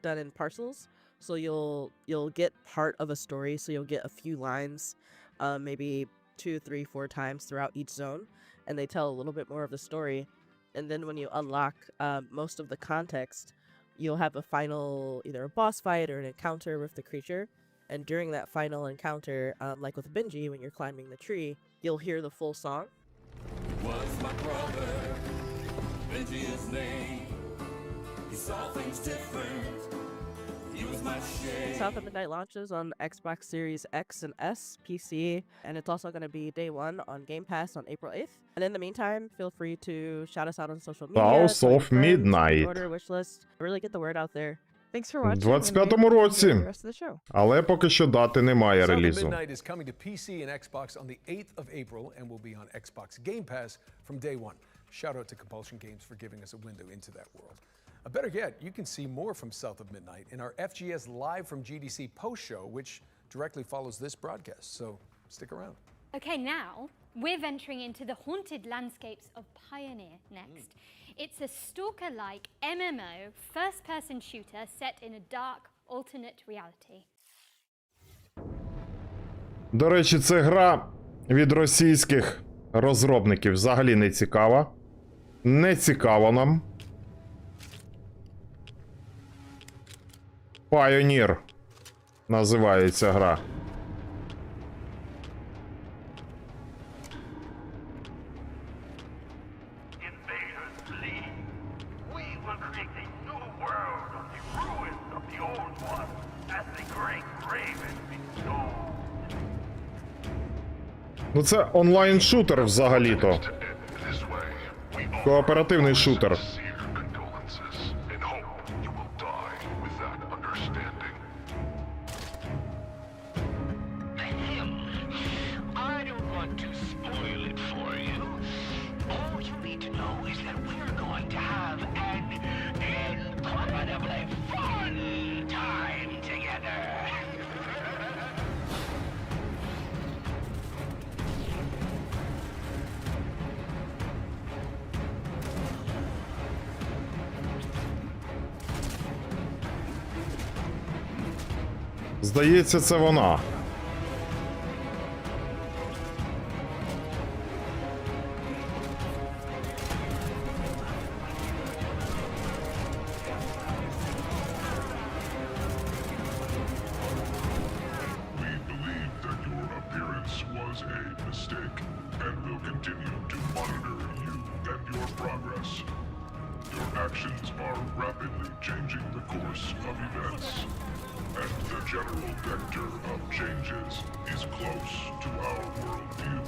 Speaker 24: done in parcels, so you'll get part of a story, so you'll get a few lines, maybe 2, 3, 4 times throughout each zone, and they tell a little bit more of the story. And then when you unlock most of the context, you'll have a final, either a boss fight or an encounter with the creature. And during that final encounter, like with Benji, when you're climbing the tree, you'll hear the full song.
Speaker 14: Was my brother, Benji his name, he saw things different, he was my shame.
Speaker 24: South of Midnight launches on Xbox Series X and S, PC, and it's also going to be day 1 on Game Pass on April 8th. And in the meantime, feel free to shout us out on social media.
Speaker 1: South of Midnight.
Speaker 24: Order, wishlist, really get the word out there.
Speaker 12: Thanks for
Speaker 1: В
Speaker 12: watching.
Speaker 1: 25-му році. Але поки що дати немає
Speaker 4: South of
Speaker 1: релізу.
Speaker 4: Midnight is coming to PC and Xbox on the 8th of April and will be on Xbox Game Pass from day 1. Shout out to Compulsion Games for giving us a window into that world. Better yet, you can see more from South of Midnight in our FGS Live from GDC post show, which directly follows this broadcast. So stick around.
Speaker 3: Okay, now we're venturing into the haunted landscapes of Pioneer next. It's a stalker-like MMO first-person shooter set in a dark alternate reality.
Speaker 1: До речі, це гра від російських розробників взагалі не цікава. Не цікаво нам. Pioneer називається гра. Ну це онлайн-шутер взагалі-то. Кооперативний шутер. Здається, це вона.
Speaker 10: Actions are rapidly changing the course of events, and the general vector of changes is close to our worldview.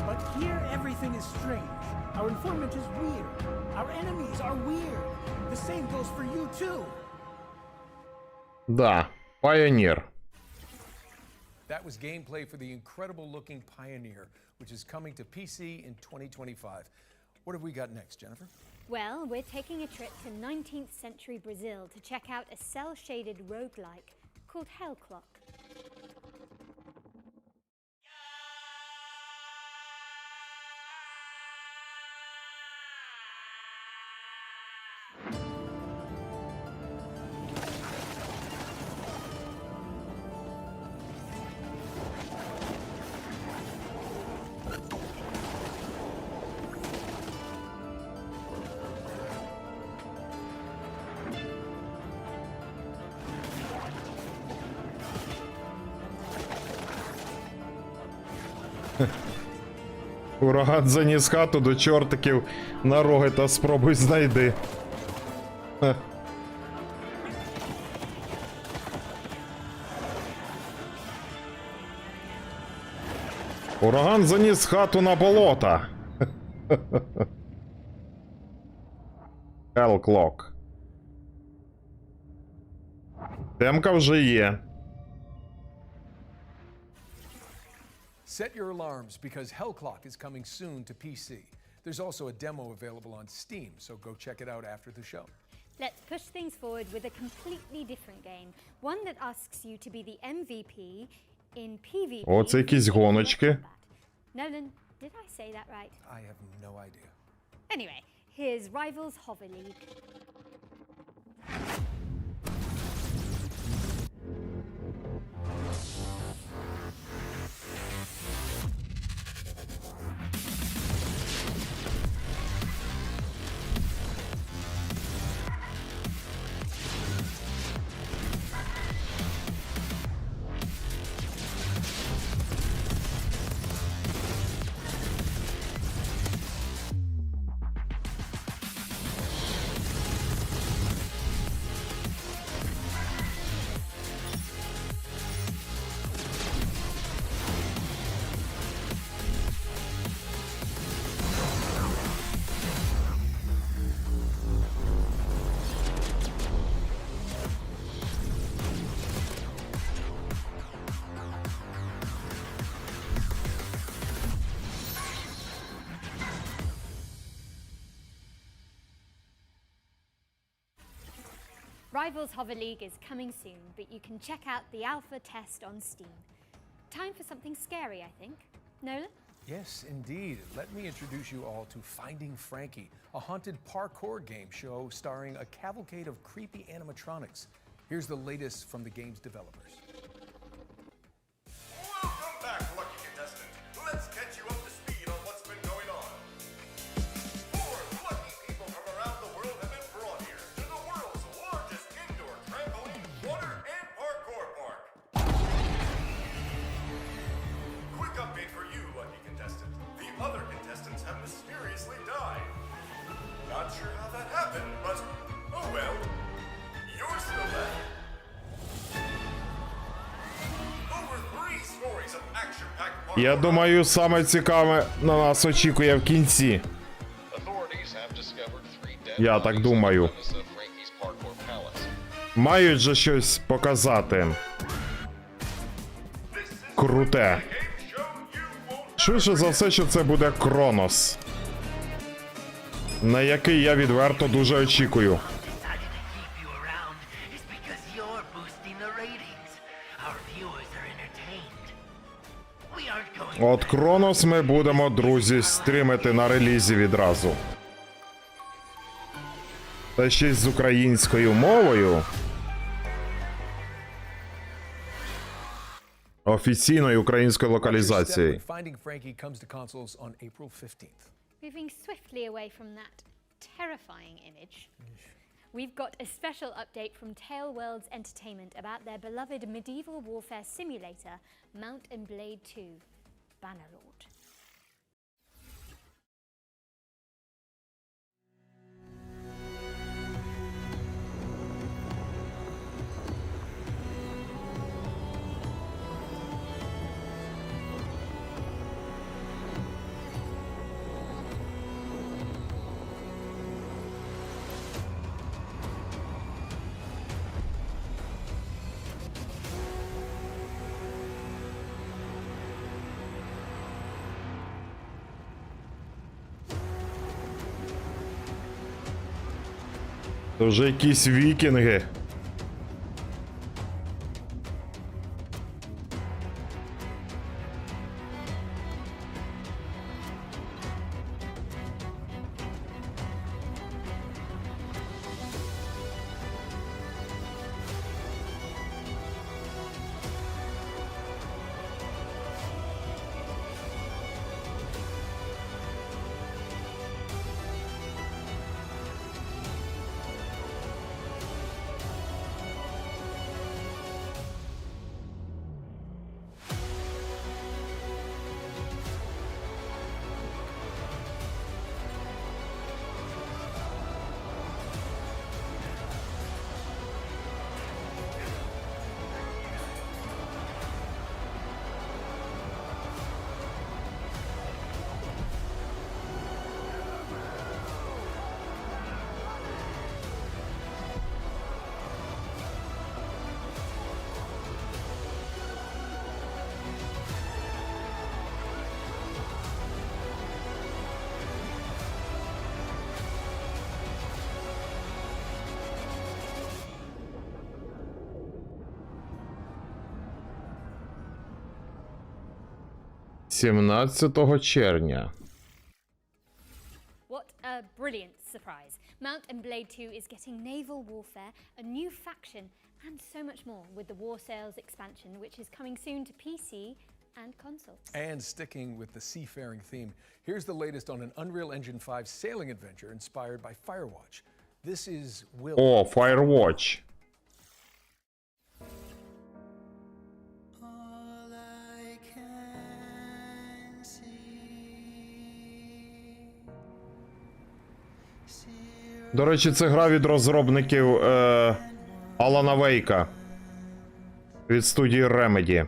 Speaker 9: But here everything is strange. Our informant is weird. Our enemies are weird. The same goes for you too.
Speaker 1: Да, Pioneer.
Speaker 4: That was gameplay for the incredible-looking Pioneer, which is coming to PC in 2025. What have we got next, Jennifer?
Speaker 3: Well, we're taking a trip to 19th century Brazil to check out a cell-shaded roguelike called Hell Clock.
Speaker 1: Ураган заніс хату до чортиків на роги та спробуй знайди. Ураган заніс хату на болото. Hellclock. Демка вже є.
Speaker 4: Set your alarms because Hellclock is coming soon to PC. There's also a demo available on Steam, so go check it out after the show.
Speaker 3: Let's push things forward with a completely different game. One that asks you to be the MVP in PvP.
Speaker 1: О, це якісь гоночки.
Speaker 3: Nolan, did I say that right?
Speaker 4: I have no idea.
Speaker 3: Anyway, here's Rivals Hover League. Rivals Hover League is coming soon, but you can check out the alpha test on Steam. Time for something scary, I think. Nolan?
Speaker 4: Yes, indeed. Let me introduce you all to Finding Frankie, a haunted parkour game show starring a cavalcade of creepy animatronics. Here's the latest from the game's developers.
Speaker 13: Welcome back, lucky contestant. Let's catch you up to speed on what's been going on. 4 lucky people from around the world have been brought here to the world's largest indoor trampoline, water, and parkour park. Quick update for you, lucky contestant. The other contestants have mysteriously died. Not sure how that happened, but oh well. You're still left. Over 3 stories of action-packed parkour.
Speaker 1: Я думаю, саме цікаве на нас очікує в кінці. Я так думаю. Мають же щось показати. Круте. Швидше за все, що це буде Кронос. На який я відверто дуже очікую. От Кронос ми будемо, друзі, стрімити на релізі відразу. Та ще й з українською мовою. Офіційною українською локалізацією.
Speaker 4: Finding Frankie comes to consoles on April 15th.
Speaker 3: Moving swiftly away from that terrifying image, we've got a special update from Tale Worlds Entertainment about their beloved medieval warfare simulator, Mount and Blade 2, Bannerlord.
Speaker 1: Це вже якісь вікінги. 17 червня.
Speaker 3: What a brilliant surprise. Mount and Blade 2 is getting naval warfare, a new faction, and so much more with the War Sales expansion, which is coming soon to PC and consoles.
Speaker 4: And sticking with the seafaring theme, here's the latest on an Unreal Engine 5 sailing adventure inspired by Firewatch. This is Will.
Speaker 1: О, Firewatch. До речі, це гра від розробників Алана Вейка від студії Remedy.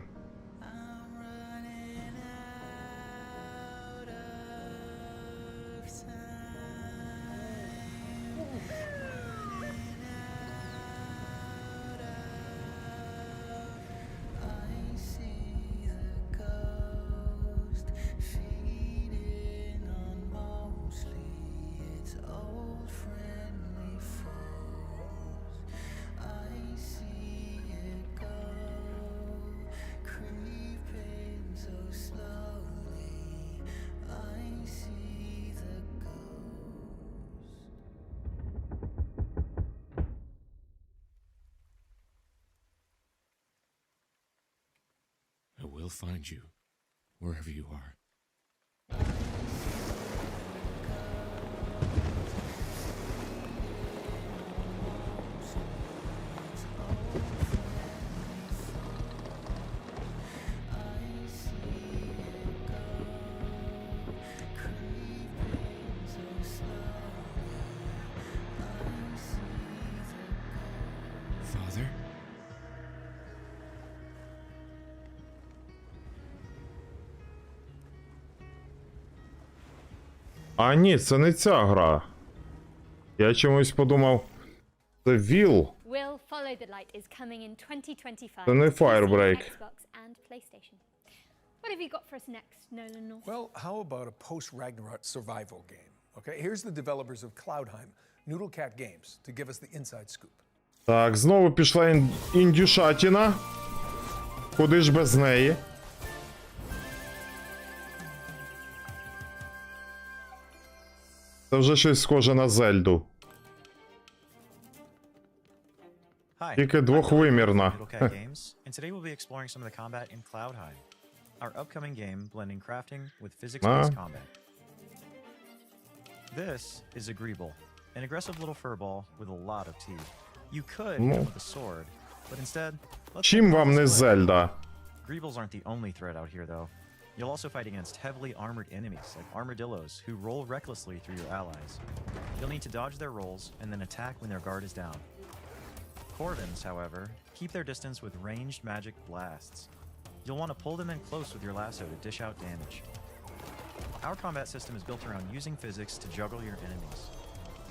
Speaker 16: I will find you, wherever you are. Father?
Speaker 1: А ні, це не ця гра. Я чомусь подумав, це Will.
Speaker 3: Will Follow the Light is coming in 2025.
Speaker 1: Це не Firebreak.
Speaker 3: Xbox and PlayStation. What have you got for us next, Nolan North?
Speaker 4: Well, how about a post-Ragnarok survival game? Okay, here's the developers of Cloudheim, Noodlecat Games, to give us the inside scoop.
Speaker 1: Так, знову пішла індюшатіна. Куди ж без неї? Це вже щось схоже на Зельду. Тільки двохвимірна.
Speaker 17: Games, and today we'll be exploring some of the combat in Cloudheim, our upcoming game blending crafting with physics-based combat. This is a Greeble, an aggressive little furball with a lot of teeth. You could hit him with a sword, but instead, let's
Speaker 1: Чим вам не Зельда?
Speaker 17: Greebles aren't the only threat out here, though. You'll also fight against heavily armored enemies like armadillos who roll recklessly through your allies. You'll need to dodge their rolls and then attack when their guard is down. Corvins, however, keep their distance with ranged magic blasts. You'll want to pull them in close with your lasso to dish out damage. Our combat system is built around using physics to juggle your enemies.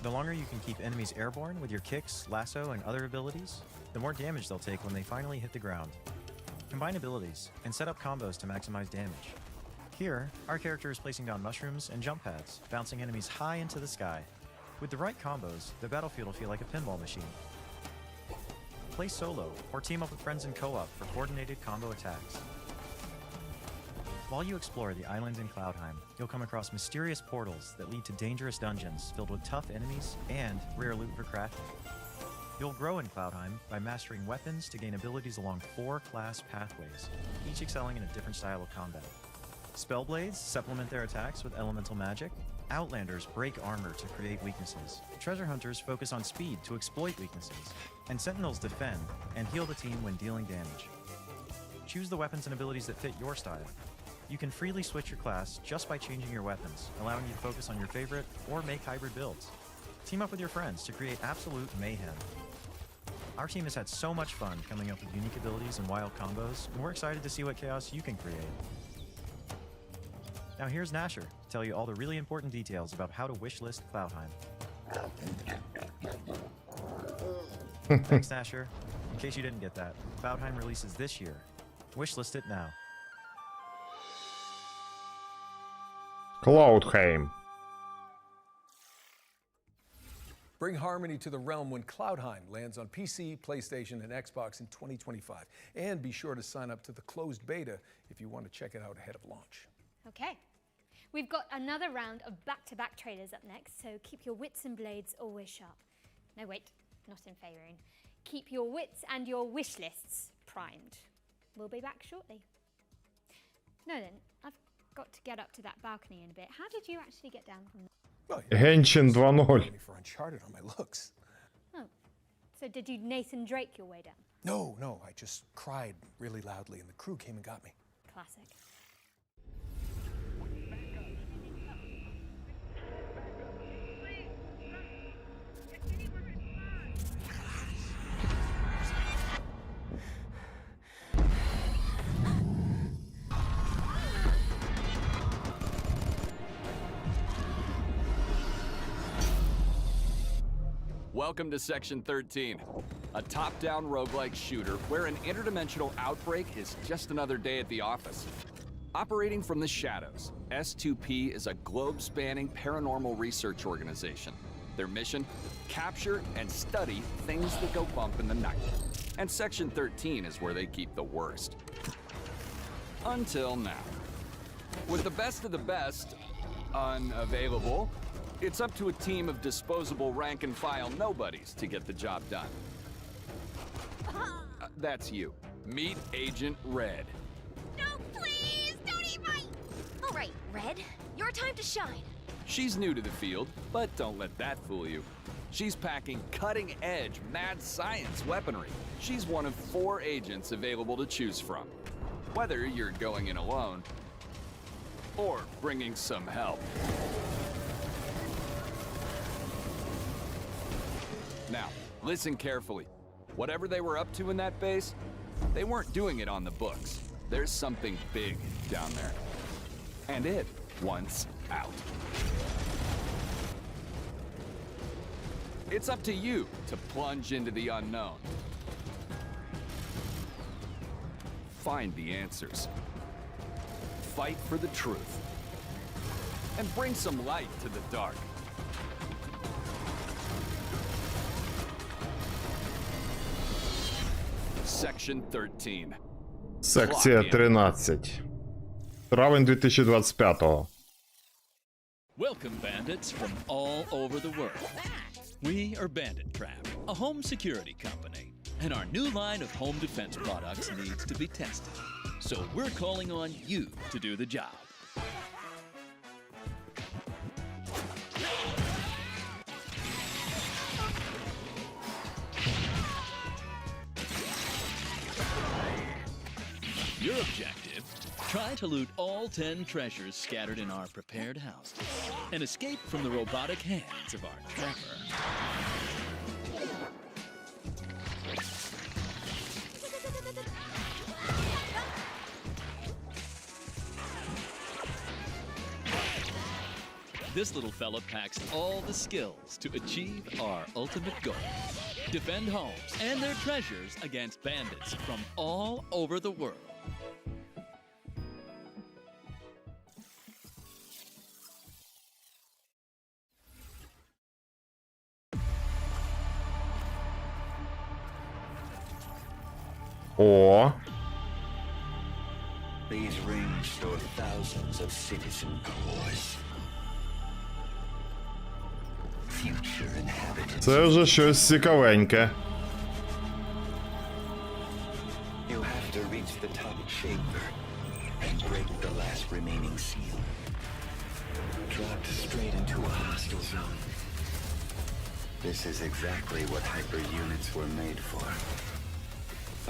Speaker 17: The longer you can keep enemies airborne with your kicks, lasso, and other abilities, the more damage they'll take when they finally hit the ground. Combine abilities and set up combos to maximize damage. Here, our character is placing down mushrooms and jump pads, bouncing enemies high into the sky. With the right combos, the battlefield will feel like a pinball machine. Play solo or team up with friends in co-op for coordinated combo attacks. While you explore the islands in Cloudheim, you'll come across mysterious portals that lead to dangerous dungeons filled with tough enemies and rare loot for crafting. You'll grow in Cloudheim by mastering weapons to gain abilities along 4 class pathways, each excelling in a different style of combat. Spellblades supplement their attacks with elemental magic. Outlanders break armor to create weaknesses. Treasure hunters focus on speed to exploit weaknesses. And sentinels defend and heal the team when dealing damage. Choose the weapons and abilities that fit your style. You can freely switch your class just by changing your weapons, allowing you to focus on your favorite or make hybrid builds. Team up with your friends to create absolute mayhem. Our team has had so much fun coming up with unique abilities and wild combos, and we're excited to see what chaos you can create. Now here's Nasher to tell you all the really important details about how to wishlist Cloudheim. Thanks, Nasher. In case you didn't get that, Cloudheim releases this year. Wishlist it now.
Speaker 1: Cloudheim.
Speaker 4: Bring harmony to the realm when Cloudheim lands on PC, PlayStation, and Xbox in 2025. And be sure to sign up to the closed beta if you want to check it out ahead of launch.
Speaker 3: Okay. We've got another round of back-to-back trailers up next, so keep your wits and blades always sharp. No, wait, not in favouring. Keep your wits and your wish lists primed. We'll be back shortly. Nolan, I've got to get up to that balcony in a bit. How did you actually get down from there?
Speaker 1: Геншин 2.0.
Speaker 4: For Uncharted on my looks.
Speaker 3: Oh, so did you Nathan Drake your way down?
Speaker 4: No, I just cried really loudly and the crew came and got me.
Speaker 3: Classic.
Speaker 22: Welcome to Section 13, a top-down roguelike shooter where an interdimensional outbreak is just another day at the office. Operating from the shadows, S2P is a globe-spanning paranormal research organization. Their mission? Capture and study things that go bump in the night. And Section 13 is where they keep the worst. Until now. With the best of the best unavailable, it's up to a team of disposable rank-and-file nobodies to get the job done. That's you. Meet Agent Red.
Speaker 18: No, please! Don't eat my... All right, Red. Your time to shine.
Speaker 22: She's new to the field, but don't let that fool you. She's packing cutting-edge mad science weaponry. She's one of 4 agents available to choose from. Whether you're going in alone or bringing some help. Now, listen carefully. Whatever they were up to in that base, they weren't doing it on the books. There's something big down there. And it wants out. It's up to you to plunge into the unknown. Find the answers. Fight for the truth. And bring some light to the dark. Section 13.
Speaker 1: Секція 13. Травень 2025-го.
Speaker 2: Welcome, bandits from all over the world. We are Bandit Trap, a home security company, and our new line of home defense products needs to be tested. So we're calling on you to do the job. Your objective, try to loot all 10 treasures scattered in our prepared houses and escape from the robotic hands of our trapper. This little fella packs all the skills to achieve our ultimate goal. Defend homes and their treasures against bandits from all over the world.
Speaker 1: О.
Speaker 19: These rings store thousands of citizen cores. Future inhabitants.
Speaker 1: Це вже щось цікавеньке.
Speaker 19: You have to reach the top chamber and break the last remaining seal. Dropped straight into a hostile zone. This is exactly what hyper units were made for.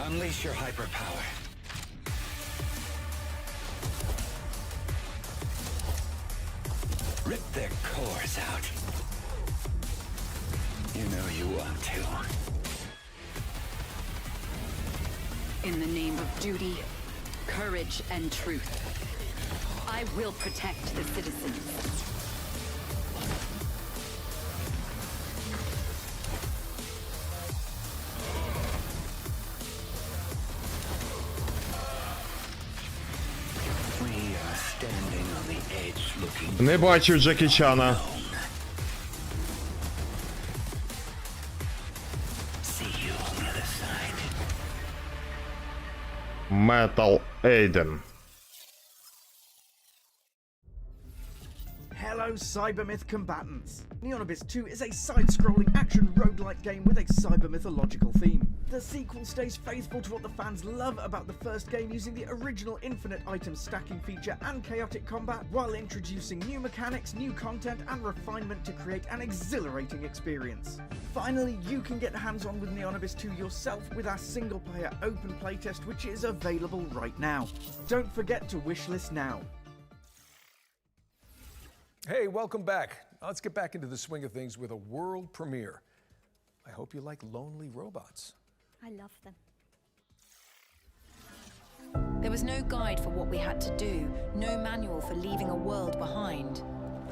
Speaker 19: Unleash your hyperpower. Rip their cores out. You know you want to.
Speaker 20: In the name of duty, courage, and truth, I will protect the citizens.
Speaker 1: Не бачив Джекі Чана. Metal Aiden.
Speaker 5: fellow Cybermyth combatants. Neon Abyss 2 is a side-scrolling action roguelike game with a cyber-mythological theme. The sequel stays faithful to what the fans love about the first game, using the original infinite item stacking feature and chaotic combat, while introducing new mechanics, new content, and refinement to create an exhilarating experience. Finally, you can get hands-on with Neon Abyss 2 yourself with our single-player open playtest, which is available right now. Don't forget to wishlist now.
Speaker 4: Hey, welcome back. Now let's get back into the swing of things with a world premiere. I hope you like lonely robots.
Speaker 3: I love them.
Speaker 20: There was no guide for what we had to do, no manual for leaving a world behind.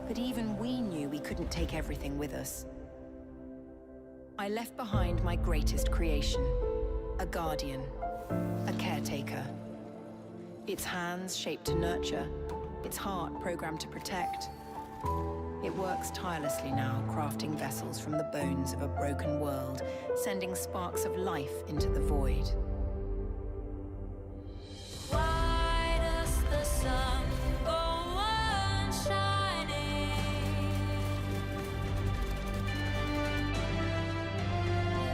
Speaker 20: But even we knew we couldn't take everything with us. I left behind my greatest creation, a guardian, a caretaker. Its hands shaped to nurture, its heart programmed to protect. It works tirelessly now, crafting vessels from the bones of a broken world, sending sparks of life into the void. Why does the sun go on shining?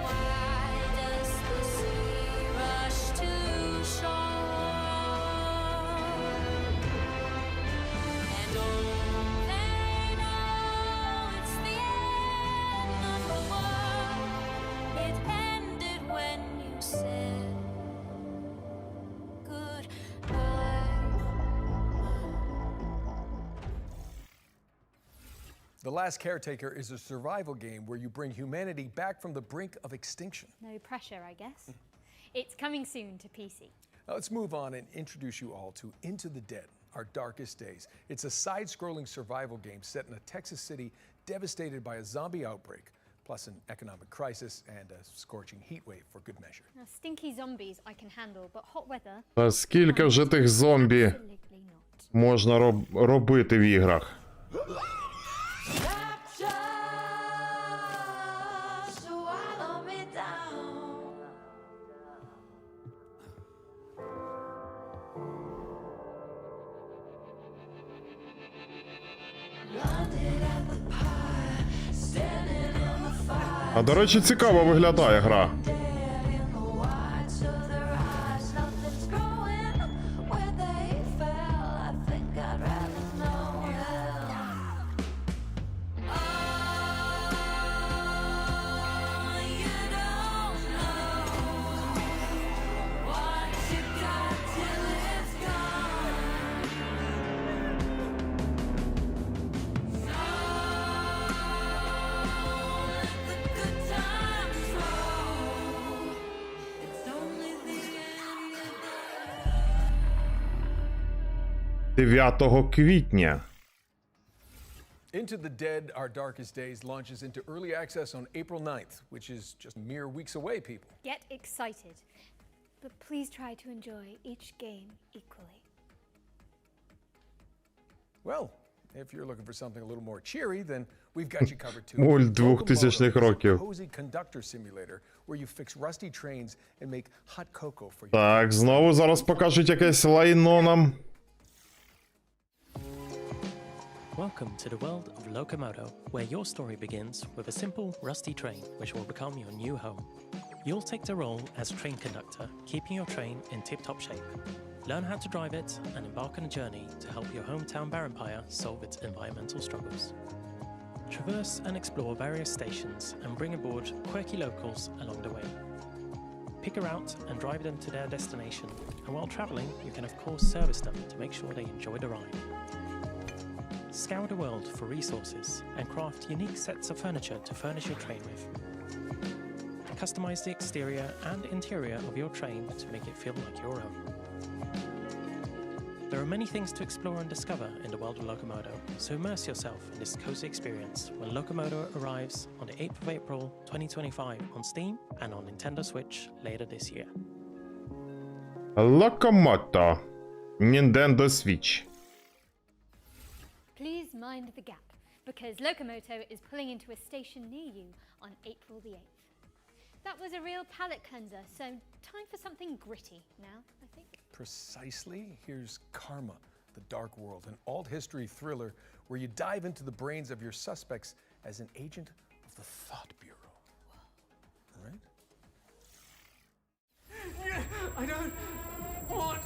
Speaker 20: Why does the sea rush to shore? And they know it's the end of the world. It ended when you said goodbye.
Speaker 4: The Last Caretaker is a survival game where you bring humanity back from the brink of extinction.
Speaker 3: No pressure, I guess. It's coming soon to PC.
Speaker 4: Now let's move on and introduce you all to Into the Dead, Our Darkest Days. It's a side-scrolling survival game set in a Texas city devastated by a zombie outbreak, plus an economic crisis and a scorching heat wave for good measure.
Speaker 3: Now, stinky zombies I can handle, but hot weather...
Speaker 1: Та скільки вже тих зомбі можна робити в іграх?
Speaker 20: Swallow me down. Blinded at the pie, standing in the fire.
Speaker 1: А до речі, цікаво виглядає гра.
Speaker 20: Dead in the whites of their eyes, nothing's growing where they fell. I think I'd rather know hell. Oh, you don't know what you got till it's gone. So let the good times roll. It's only the end of the
Speaker 1: 9 квітня.
Speaker 4: Into the Dead, Our Darkest Days launches into early access on April 9th, which is just mere weeks away, people.
Speaker 3: Get excited. But please try to enjoy each game equally.
Speaker 4: Well, if you're looking for something a little more cheery, then we've got you covered too.
Speaker 1: Мульт
Speaker 4: Locomotive
Speaker 1: 2000-х
Speaker 4: is a
Speaker 1: років.
Speaker 4: cozy conductor simulator where you fix rusty trains and make hot cocoa for your
Speaker 1: Так, знову зараз покажуть якесь лайно нам.
Speaker 6: Welcome to the world of Locomoto, where your story begins with a simple, rusty train which will become your new home. You'll take the role as train conductor, keeping your train in tip-top shape. Learn how to drive it and embark on a journey to help your hometown Barrenpire solve its environmental struggles. Traverse and explore various stations and bring aboard quirky locals along the way. Pick a route and drive them to their destination, and while travelling, you can of course service them to make sure they enjoy the ride. Scour the world for resources and craft unique sets of furniture to furnish your train with. Customize the exterior and interior of your train to make it feel like your own. There are many things to explore and discover in the world of Locomoto, so immerse yourself in this cozy experience when Locomoto arrives on the 8th of April 2025 on Steam and on Nintendo Switch later this year.
Speaker 1: Locomoto. Nintendo Switch.
Speaker 3: Please mind the gap, because Locomoto is pulling into a station near you on April the 8th. That was a real palate cleanser, so time for something gritty now, I think.
Speaker 4: Precisely. Here's Karma, The Dark World, an alt history thriller where you dive into the brains of your suspects as an agent of the Thought Bureau. Right?
Speaker 9: I don't want.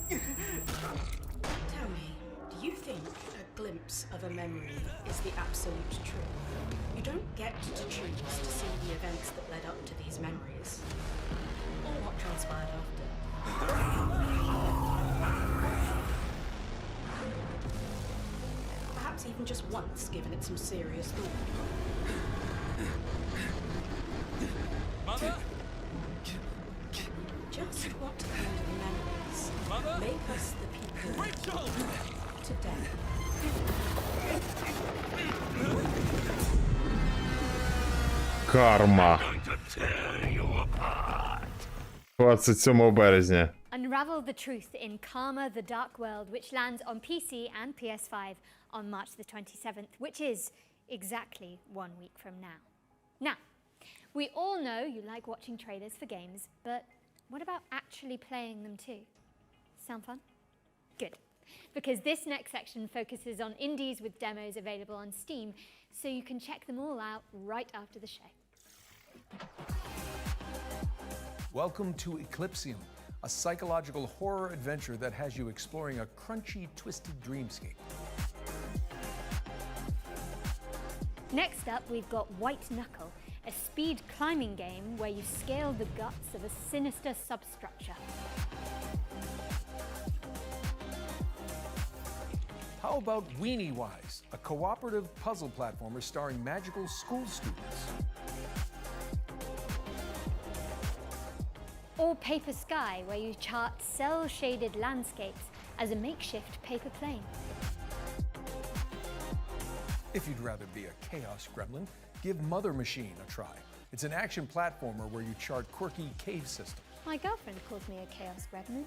Speaker 7: Tell me, do you think a glimpse of a memory is the absolute truth? You don't get to choose to see the events that led up to these memories, or what transpired after. Perhaps even just once, given it some serious thought.
Speaker 9: Mother?
Speaker 7: Just what kind of memories make us the people today?
Speaker 1: Карма. 27 березня.
Speaker 3: Unravel the truth in Karma the Dark World, which lands on PC and PS5 on March the 27th, which is exactly 1 week from now. Now, we all know you like watching trailers for games, but what about actually playing them too? Sound fun? Good. Because this next section focuses on indies with demos available on Steam, so you can check them all out right after the show.
Speaker 4: Welcome to Eclipsium, a psychological horror adventure that has you exploring a crunchy, twisted dreamscape.
Speaker 3: Next up, we've got White Knuckle, a speed climbing game where you scale the guts of a sinister substructure.
Speaker 4: How about Weenie Wise, a cooperative puzzle platformer starring magical school students?
Speaker 3: Or Paper Sky, where you chart cell-shaded landscapes as a makeshift paper plane.
Speaker 4: If you'd rather be a chaos gremlin, give Mother Machine a try. It's an action platformer where you chart quirky cave systems.
Speaker 3: My girlfriend calls me a chaos gremlin.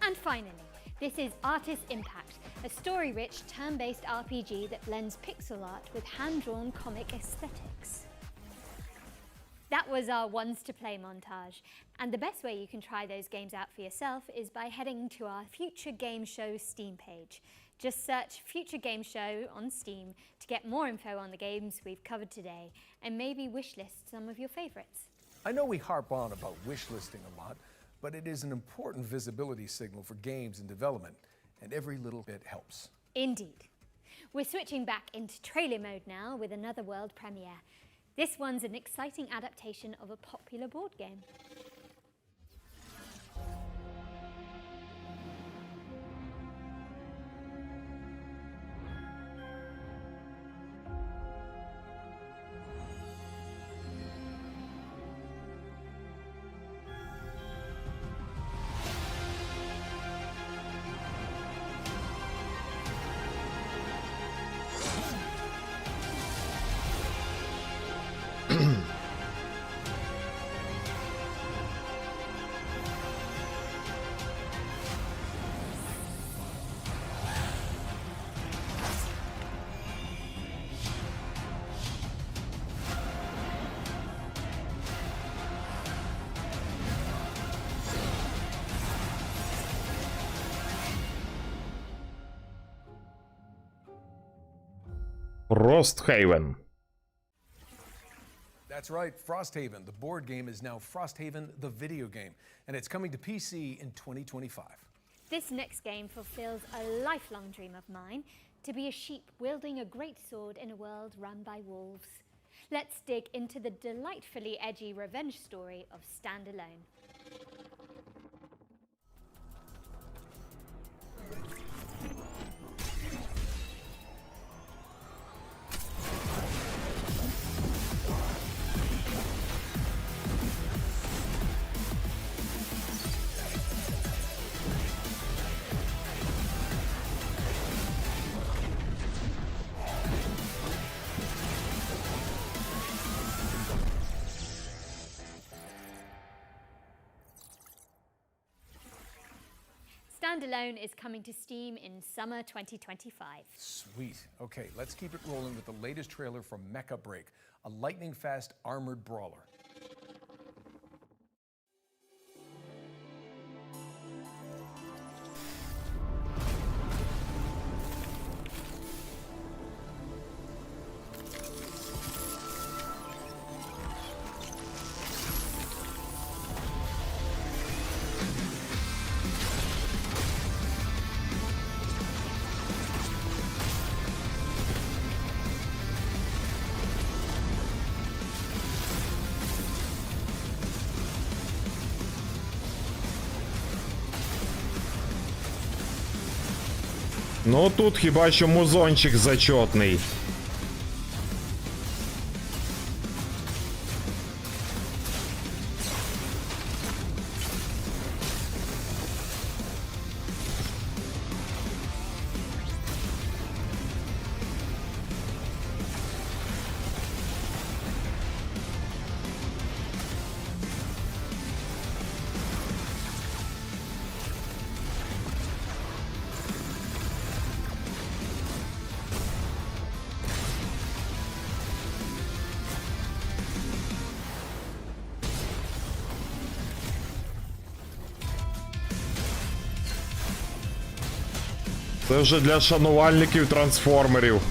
Speaker 3: And finally, this is Artist Impact, a story-rich, turn-based RPG that blends pixel art with hand-drawn comic aesthetics. That was our ones to play montage, and the best way you can try those games out for yourself is by heading to our Future Game Show Steam page. Just search Future Game Show on Steam to get more info on the games we've covered today, and maybe wishlist some of your favorites.
Speaker 4: I know we harp on about wishlisting a lot, but it is an important visibility signal for games in development, and every little bit helps.
Speaker 3: Indeed. We're switching back into trailer mode now with another world premiere. This one's an exciting adaptation of a popular board game.
Speaker 1: Frosthaven.
Speaker 4: That's right, Frosthaven. The board game is now Frosthaven, the video game, and it's coming to PC in 2025.
Speaker 3: This next game fulfills a lifelong dream of mine, to be a sheep wielding a great sword in a world run by wolves. Let's dig into the delightfully edgy revenge story of Stand Alone. Stand Alone is coming to Steam in summer 2025.
Speaker 4: Sweet. Okay, let's keep it rolling with the latest trailer from Mecha Break, a lightning-fast armored brawler.
Speaker 1: Ну тут хіба що музончик зачетний. Це вже для шанувальників трансформерів.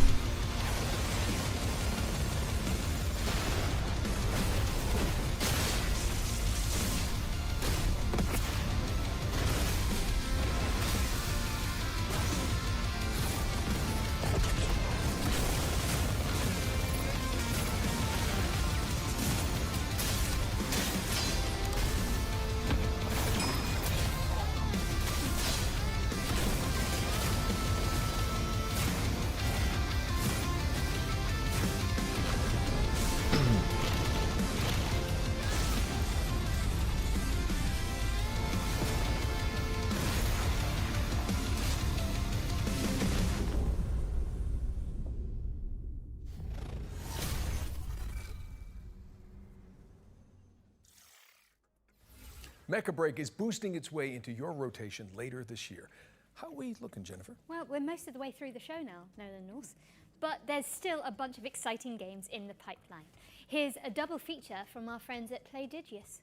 Speaker 4: Mecha Break is boosting its way into your rotation later this year. How are we looking, Jennifer?
Speaker 3: Well, we're most of the way through the show now, Nolan North. But there's still a bunch of exciting games in the pipeline. Here's a double feature from our friends at Playdigious.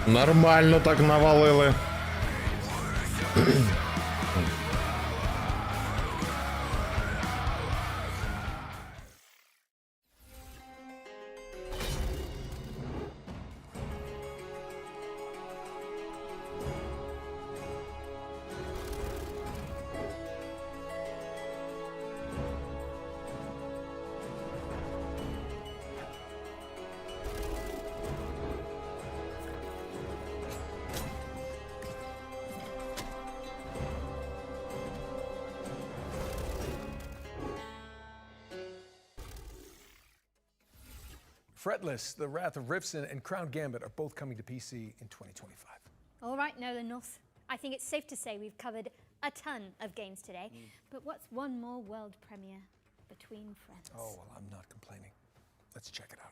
Speaker 1: Нормально так навалили.
Speaker 4: Fretless, The Wrath of Rifson, and Crown Gambit are both coming to PC in 2025.
Speaker 3: All right, Nolan North. I think it's safe to say we've covered a ton of games today. But what's one more world premiere between friends?
Speaker 4: Oh, well, I'm not complaining. Let's check it out.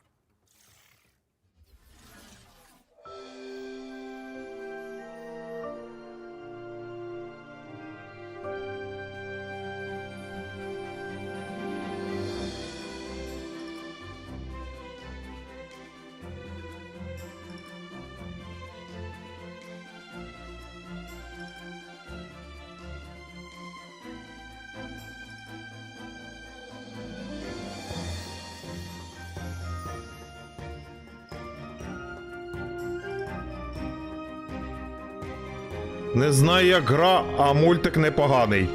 Speaker 1: Не знаю, як гра, а мультик непоганий.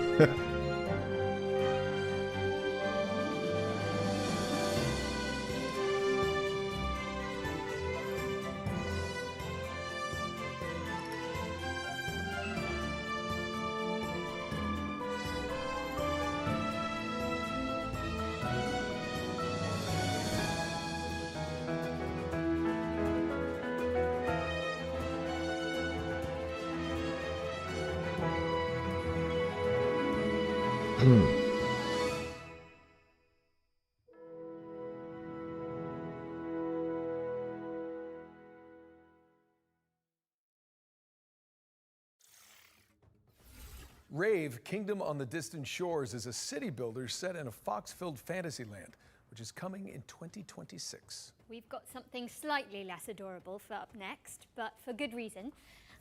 Speaker 4: Rave, Kingdom on the Distant Shores is a city builder set in a fox-filled fantasy land, which is coming in 2026.
Speaker 3: We've got something slightly less adorable for up next, but for good reason.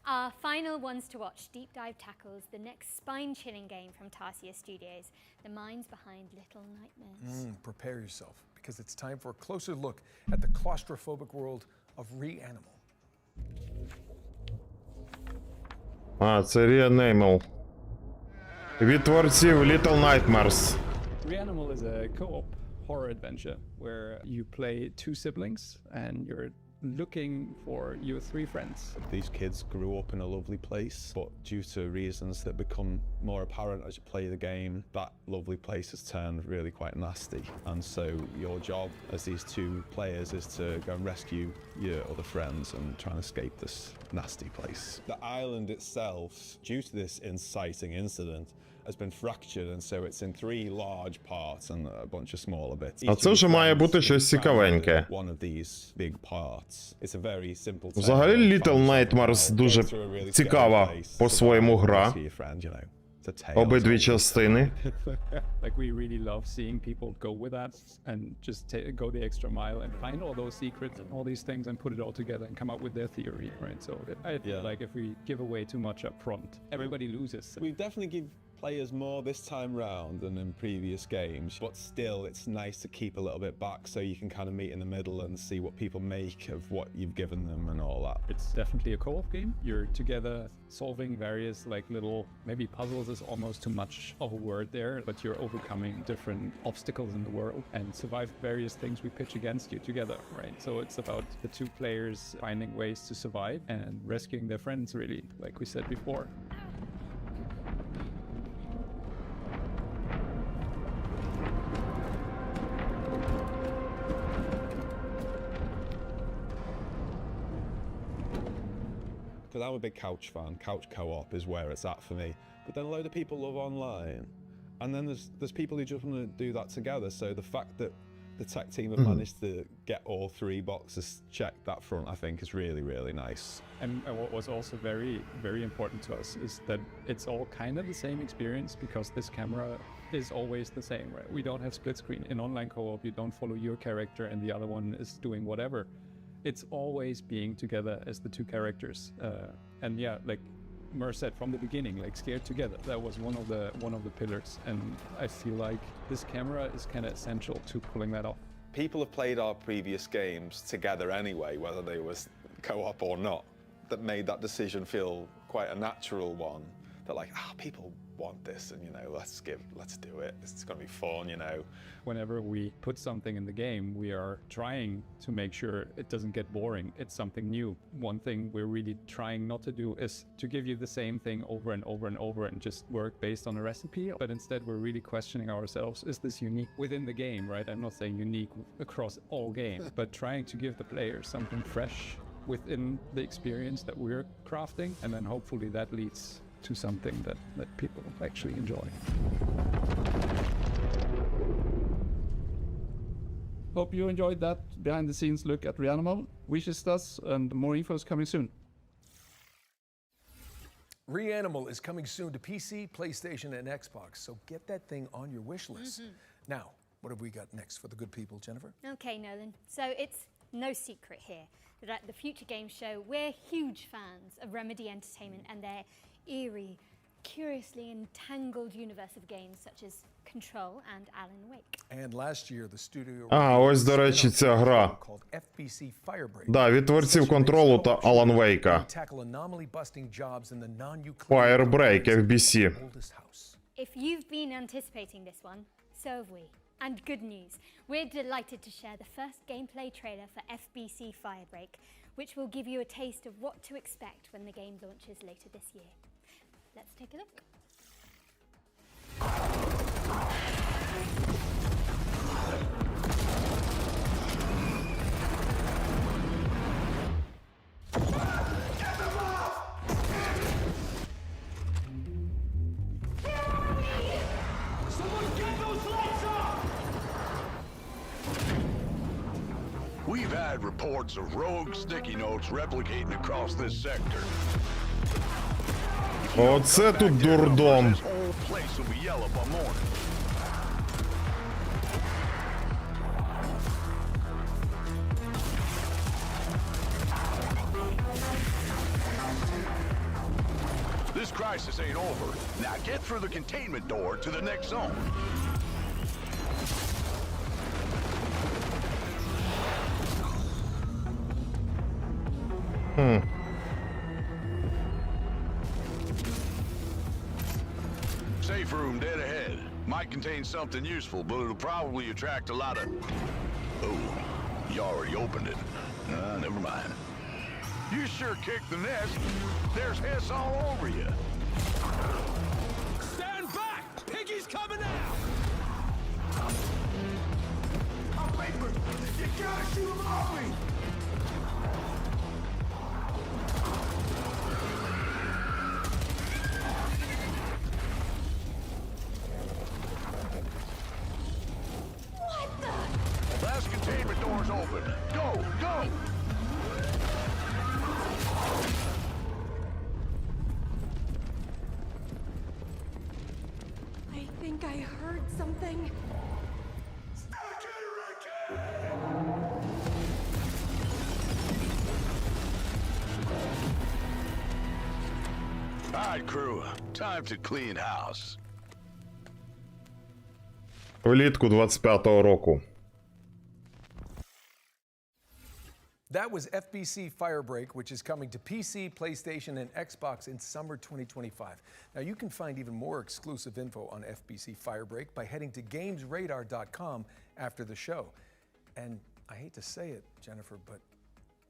Speaker 3: Our final ones to watch deep dive tackles the next spine-chilling game from Tarsier Studios, the minds behind Little Nightmares.
Speaker 4: Prepare yourself, because it's time for a closer look at the claustrophobic world of Reanimal.
Speaker 1: А, це Reanimal. Від творців Little Nightmares.
Speaker 8: Reanimal is a co-op horror adventure where you play two siblings and you're looking for your three friends.
Speaker 15: These kids grew up in a lovely place, but due to reasons that become more apparent as you play the game, that lovely place has turned really quite nasty. And so your job as these two players is to go and rescue your other friends and try and escape this nasty place. The island itself, due to this inciting incident, has been fractured, and so it's in three large parts and a bunch of smaller bits.
Speaker 1: А це вже має бути щось цікавеньке.
Speaker 15: One of these big parts. It's a very simple.
Speaker 1: Взагалі Little Nightmares дуже цікава по-своєму гра. Обидві частини.
Speaker 8: Like we really love seeing people go with that and just go the extra mile and find all those secrets and all these things and put it all together and come up with their theory, right? So I feel like if we give away too much up front, everybody loses.
Speaker 15: We definitely give players more this time round than in previous games, but still it's nice to keep a little bit back so you can kind of meet in the middle and see what people make of what you've given them and all that.
Speaker 8: It's definitely a co-op game. You're together solving various like little, maybe puzzles is almost too much of a word there, but you're overcoming different obstacles in the world and survive various things we pitch against you together, right? So it's about the two players finding ways to survive and rescuing their friends, really, like we said before.
Speaker 15: Because I'm a big couch fan. Couch co-op is where it's at for me. But then a load of people love online. And then there's people who just want to do that together. So the fact that the tech team have managed to get all three boxes checked that front, I think is really, really nice.
Speaker 8: And what was also very, very important to us is that it's all kind of the same experience because this camera is always the same, right? We don't have split screen. In online co-op, you don't follow your character and the other one is doing whatever. It's always being together as the two characters. And yeah, like Mer said from the beginning, like scared together. That was one of the pillars. And I feel like this camera is kind of essential to pulling that off.
Speaker 15: People have played our previous games together anyway, whether they was co-op or not. That made that decision feel quite a natural one. That like, people want this and, you know, let's do it. It's gonna be fun, you know.
Speaker 8: Whenever we put something in the game, we are trying to make sure it doesn't get boring. It's something new. One thing we're really trying not to do is to give you the same thing over and over and over and just work based on a recipe. But instead, we're really questioning ourselves, is this unique within the game, right? I'm not saying unique across all games, but trying to give the player something fresh within the experience that we're crafting. And then hopefully that leads to something that people actually enjoy. Hope you enjoyed that behind the scenes look at Reanimal. Wishes us and more info is coming soon.
Speaker 4: Reanimal is coming soon to PC, PlayStation, and Xbox, so get that thing on your wish list. Now, what have we got next for the good people, Jennifer?
Speaker 3: Okay, Nolan. So it's no secret here that at the Future Games Show, we're huge fans of Remedy Entertainment and their eerie, curiously entangled universe of games such as Control and Alan Wake.
Speaker 4: And last year the studio
Speaker 1: ось, до речі, ця гра.
Speaker 4: FBC Firebreak.
Speaker 1: Да, від творців Контролу та Alan Wake'а. Firebreak, FBC.
Speaker 3: If you've been anticipating this one, so have we. And good news, we're delighted to share the first gameplay trailer for FBC Firebreak, which will give you a taste of what to expect when the game launches later this year. Let's take a look.
Speaker 10: We've had reports of rogue sticky notes replicating across this sector.
Speaker 1: Оце тут дурдом.
Speaker 10: This crisis ain't over. Now get through the containment door to the next zone.
Speaker 11: safe room dead ahead. Might contain something useful, but it'll probably attract a lot of... Oh, you already opened it. Never mind. You sure kicked the nest. There's Hess all over you.
Speaker 9: Stand back! Piggy's coming out!
Speaker 5: On paper, you gotta shoot him off me!
Speaker 9: What the?
Speaker 11: Last containment door's open. Go, go!
Speaker 18: I think I heard something.
Speaker 11: All right, crew. Time to clean house.
Speaker 1: Влітку 25-го року.
Speaker 4: That was FBC Firebreak, which is coming to PC, PlayStation, and Xbox in summer 2025. Now, you can find even more exclusive info on FBC Firebreak by heading to gamesradar.com after the show. And I hate to say it, Jennifer, but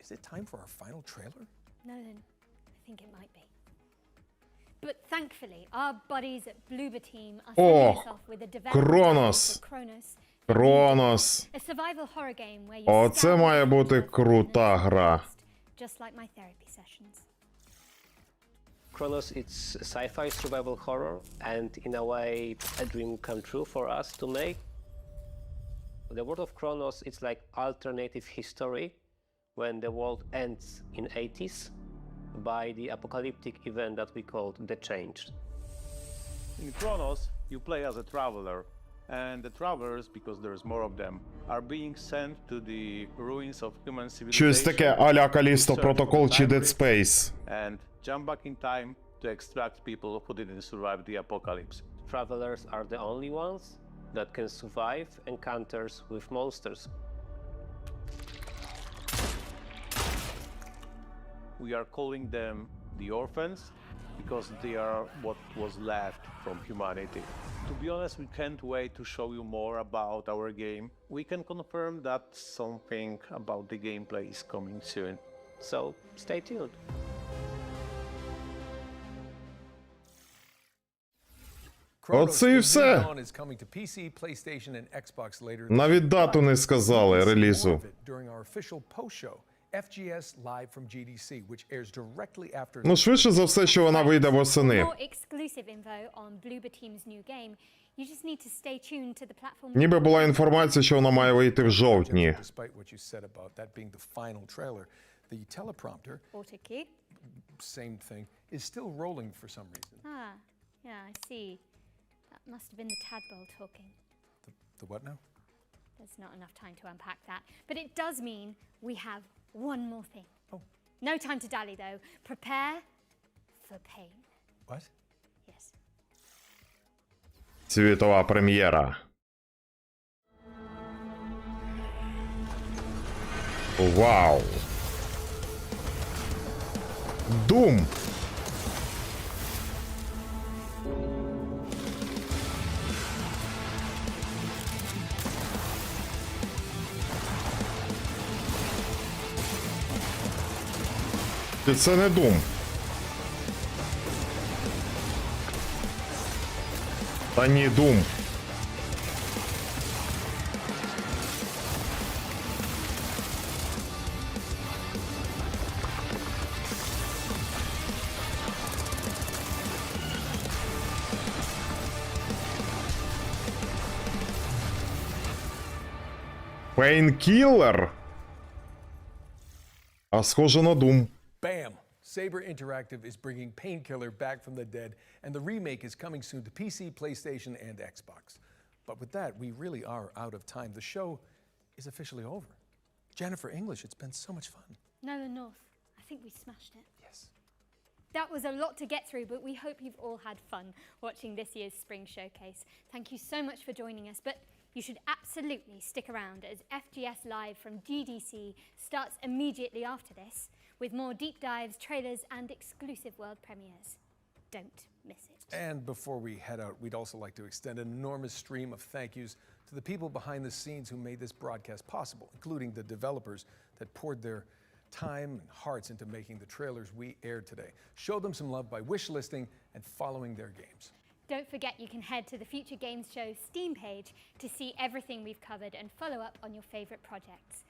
Speaker 4: is it time for our final trailer?
Speaker 3: No, then I think it might be. But thankfully, our buddies at Bloober Team are sending us off with a development
Speaker 1: Kronos.
Speaker 3: for Kronos.
Speaker 1: Kronos.
Speaker 3: A survival horror game where you
Speaker 1: Оце має бути крута гра.
Speaker 3: just like my therapy sessions.
Speaker 14: Kronos, it's a sci-fi survival horror, and in a way, a dream come true for us to make. The world of Kronos, it's like alternative history when the world ends in 80s by the apocalyptic event that we called the Change.
Speaker 21: In Kronos, you play as a traveler, and the travelers, because there's more of them, are being sent to the ruins of human civilization.
Speaker 1: Щось таке а-ля Callisto Protocol чи Dead Space.
Speaker 21: And jump back in time to extract people who didn't survive the apocalypse.
Speaker 14: Travelers are the only ones that can survive encounters with monsters.
Speaker 21: We are calling them the orphans because they are what was left from humanity. To be honest, we can't wait to show you more about our game. We can confirm that something about the gameplay is coming soon.
Speaker 14: So stay tuned.
Speaker 1: Оце і все.
Speaker 4: Dawn is coming to PC, PlayStation, and Xbox later.
Speaker 1: Навіть дату не сказали релізу.
Speaker 4: During our official post-show, FGS Live from GDC, which airs directly after...
Speaker 1: Ну, швидше за все, що вона вийде восени.
Speaker 3: For more exclusive info on Bloober Team's new game, you just need to stay tuned to the platform.
Speaker 1: Ніби була інформація, що вона має вийти в жовтні.
Speaker 4: Despite what you said about that being the final trailer, the teleprompter,
Speaker 3: Auto key.
Speaker 4: same thing, is still rolling for some reason.
Speaker 3: Ah, yeah, I see. That must have been the tadpole talking.
Speaker 4: The what now?
Speaker 3: There's not enough time to unpack that. But it does mean we have one more thing.
Speaker 4: Oh.
Speaker 3: No time to dally, though. Prepare for pain.
Speaker 4: What?
Speaker 3: Yes.
Speaker 1: Світова прем'єра. Вау. Doom. Це не Doom. Та ні, Doom. Painkiller? А схоже на Doom.
Speaker 4: Bam! Saber Interactive is bringing Painkiller back from the dead, and the remake is coming soon to PC, PlayStation, and Xbox. But with that, we really are out of time. The show is officially over. Jennifer English, it's been so much fun.
Speaker 3: Noah North, I think we smashed it.
Speaker 4: Yes.
Speaker 3: That was a lot to get through, but we hope you've all had fun watching this year's Spring Showcase. Thank you so much for joining us, but you should absolutely stick around as FGS Live from GDC starts immediately after this with more deep dives, trailers, and exclusive world premieres. Don't miss it.
Speaker 4: And before we head out, we'd also like to extend an enormous stream of thank yous to the people behind the scenes who made this broadcast possible, including the developers that poured their time and hearts into making the trailers we aired today. Show them some love by wish listing and following their games.
Speaker 3: Don't forget you can head to the Future Games Show Steam page to see everything we've covered and follow up on your favorite projects.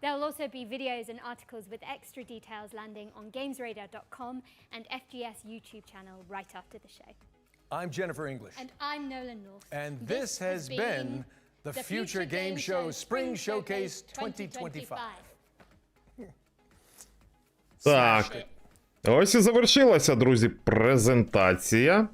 Speaker 3: There'll also be videos and articles with extra details landing on gamesradar.com and FGS YouTube channel right after the show.
Speaker 4: I'm Jennifer English.
Speaker 3: And I'm Nolan North.
Speaker 4: And this has been the Future Game Show Spring Showcase 2025.
Speaker 1: Так, ось і завершилася, друзі, презентація.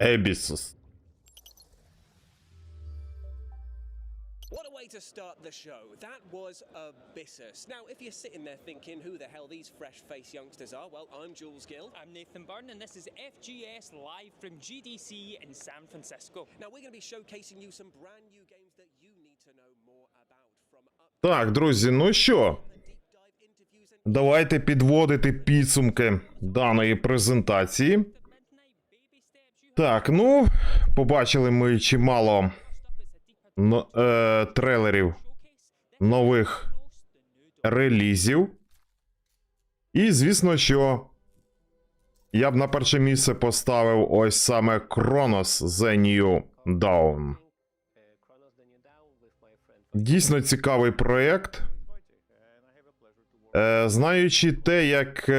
Speaker 1: Ебісус.
Speaker 12: What a way to start the show. That was Abyssus. Now, if you're sitting there thinking who the hell these fresh-faced youngsters are, well, I'm Jules Gill.
Speaker 13: I'm Nathan Byrne, and this is FGS live from GDC in San Francisco.
Speaker 12: Now, we're going to be showcasing you some brand new games that you need to know more about from up.
Speaker 1: Так, друзі, ну що? Давайте підводити підсумки даної презентації. Так, ну, побачили ми чимало трейлерів нових релізів. І, звісно, що я б на перше місце поставив ось саме Chronos The New Dawn. Дійсно цікавий проєкт. Знаючи те, як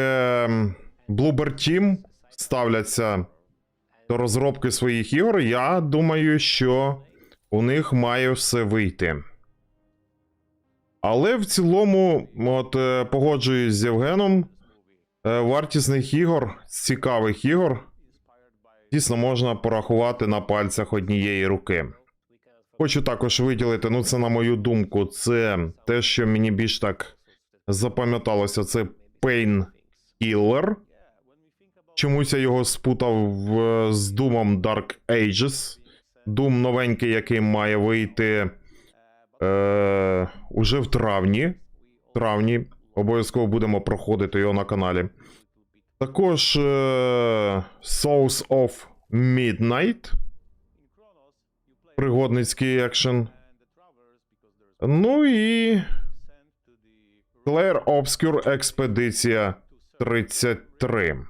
Speaker 1: Bloober Team ставляться до розробки своїх ігор, я думаю, що у них має все вийти. Але в цілому, от погоджуюсь з Євгеном, вартісних ігор, цікавих ігор, дійсно можна порахувати на пальцях однієї руки. Хочу також виділити, ну це на мою думку, це те, що мені більш так запам'яталося, це Painkiller. Чомусь я його спутав з Doom'ом Dark Ages. Doom новенький, який має вийти уже в травні. Обов'язково будемо проходити його на каналі. Також Souls of Midnight. Пригодницький екшен. Ну і Clair Obscure Експедиція 33.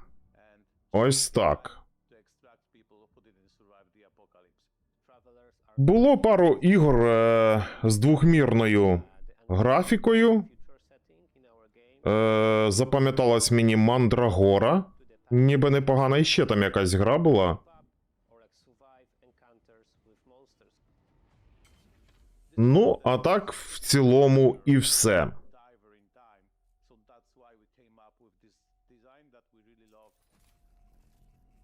Speaker 1: Ось так. Було пару ігор з двохмірною графікою. Запам'яталась мені Мандрагора. Ніби непогана, і ще там якась гра була. Ну, а так, в цілому і все.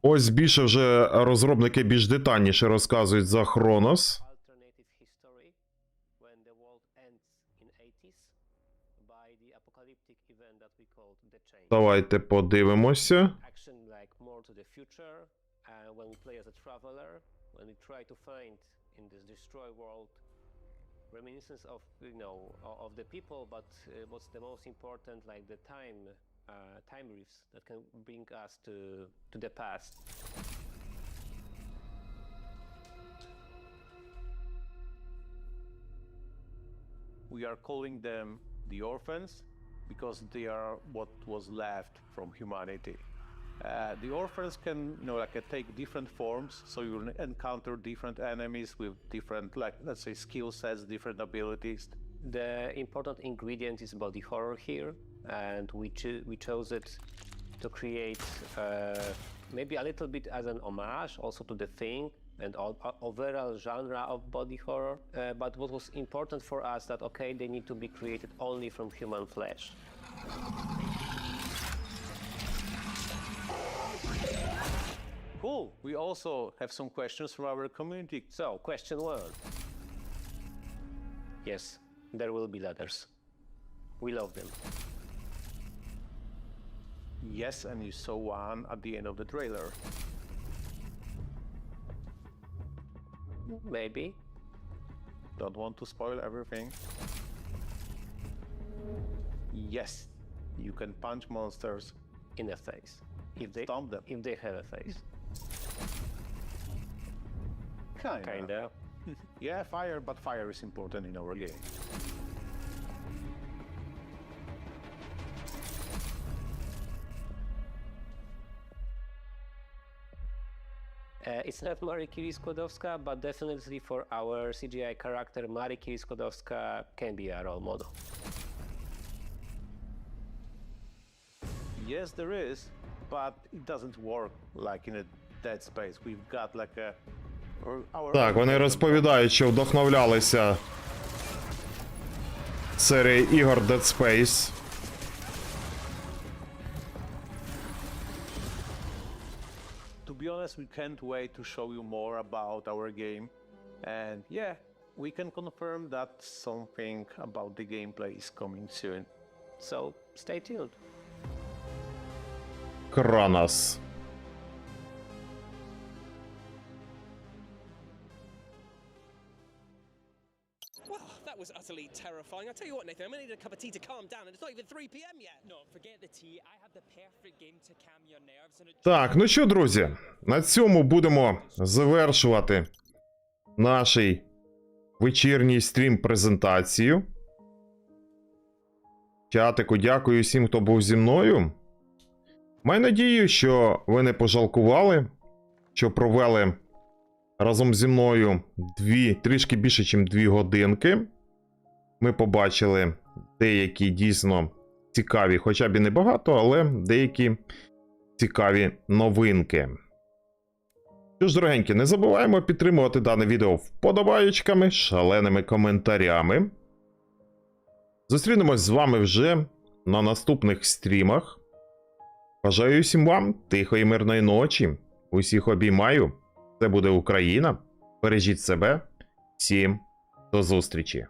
Speaker 1: Ось більше вже розробники більш детальніше розказують за Хронос. Давайте подивимося.
Speaker 14: Reminiscence of, you know, of the people, but what's the most important, like the time reefs that can bring us to the past.
Speaker 21: We are calling them the orphans because they are what was left from humanity. The orphans can, you know, like take different forms, so you'll encounter different enemies with different, like, let's say, skill sets, different abilities.
Speaker 14: The important ingredient is body horror here, and we chose it to create maybe a little bit as an homage also to the Thing and overall genre of body horror. But what was important for us that, okay, they need to be created only from human flesh.
Speaker 21: Cool. We also have some questions from our community.
Speaker 14: So, question 1. Yes, there will be ladders. We love them.
Speaker 21: Yes, and you saw one at the end of the trailer.
Speaker 14: Maybe.
Speaker 21: Don't want to spoil everything. Yes, you can punch monsters
Speaker 14: in the face. If they
Speaker 21: stomp them.
Speaker 14: If they have a face. Kinda.
Speaker 21: Yeah, fire, but fire is important in our game.
Speaker 14: It's not Marie Curie Skłodowska, but definitely for our CGI character, Marie Curie Skłodowska can be a role model.
Speaker 21: Yes, there is, but it doesn't work like in a Dead Space. We've got like a...
Speaker 1: Так, вони розповідають, що вдохновлялися серією ігор Dead Space.
Speaker 21: To be honest, we can't wait to show you more about our game. And yeah, we can confirm that something about the gameplay is coming soon.
Speaker 14: So, stay tuned.
Speaker 1: Хронос.
Speaker 12: Well, that was utterly terrifying. I tell you what, Nathan, I'm gonna need a cup of tea to calm down, and it's not even 3 p.m. yet.
Speaker 13: No, forget the tea. I have the perfect game to calm your nerves and
Speaker 1: Так, ну що, друзі, на цьому будемо завершувати наш вечірній стрім-презентацію. Чатику, дякую всім, хто був зі мною. Маю надію, що ви не пожалкували, що провели разом зі мною трішки більше, ніж 2 годинки. Ми побачили деякі дійсно цікаві, хоча б і не багато, але деякі цікаві новинки. Що ж, дорогенькі, не забуваємо підтримувати дане відео вподобайками, шаленими коментарями. Зустрінемось з вами вже на наступних стрімах. Бажаю всім вам тихої мирної ночі. Усіх обіймаю. Це буде Україна. Бережіть себе. Всім до зустрічі.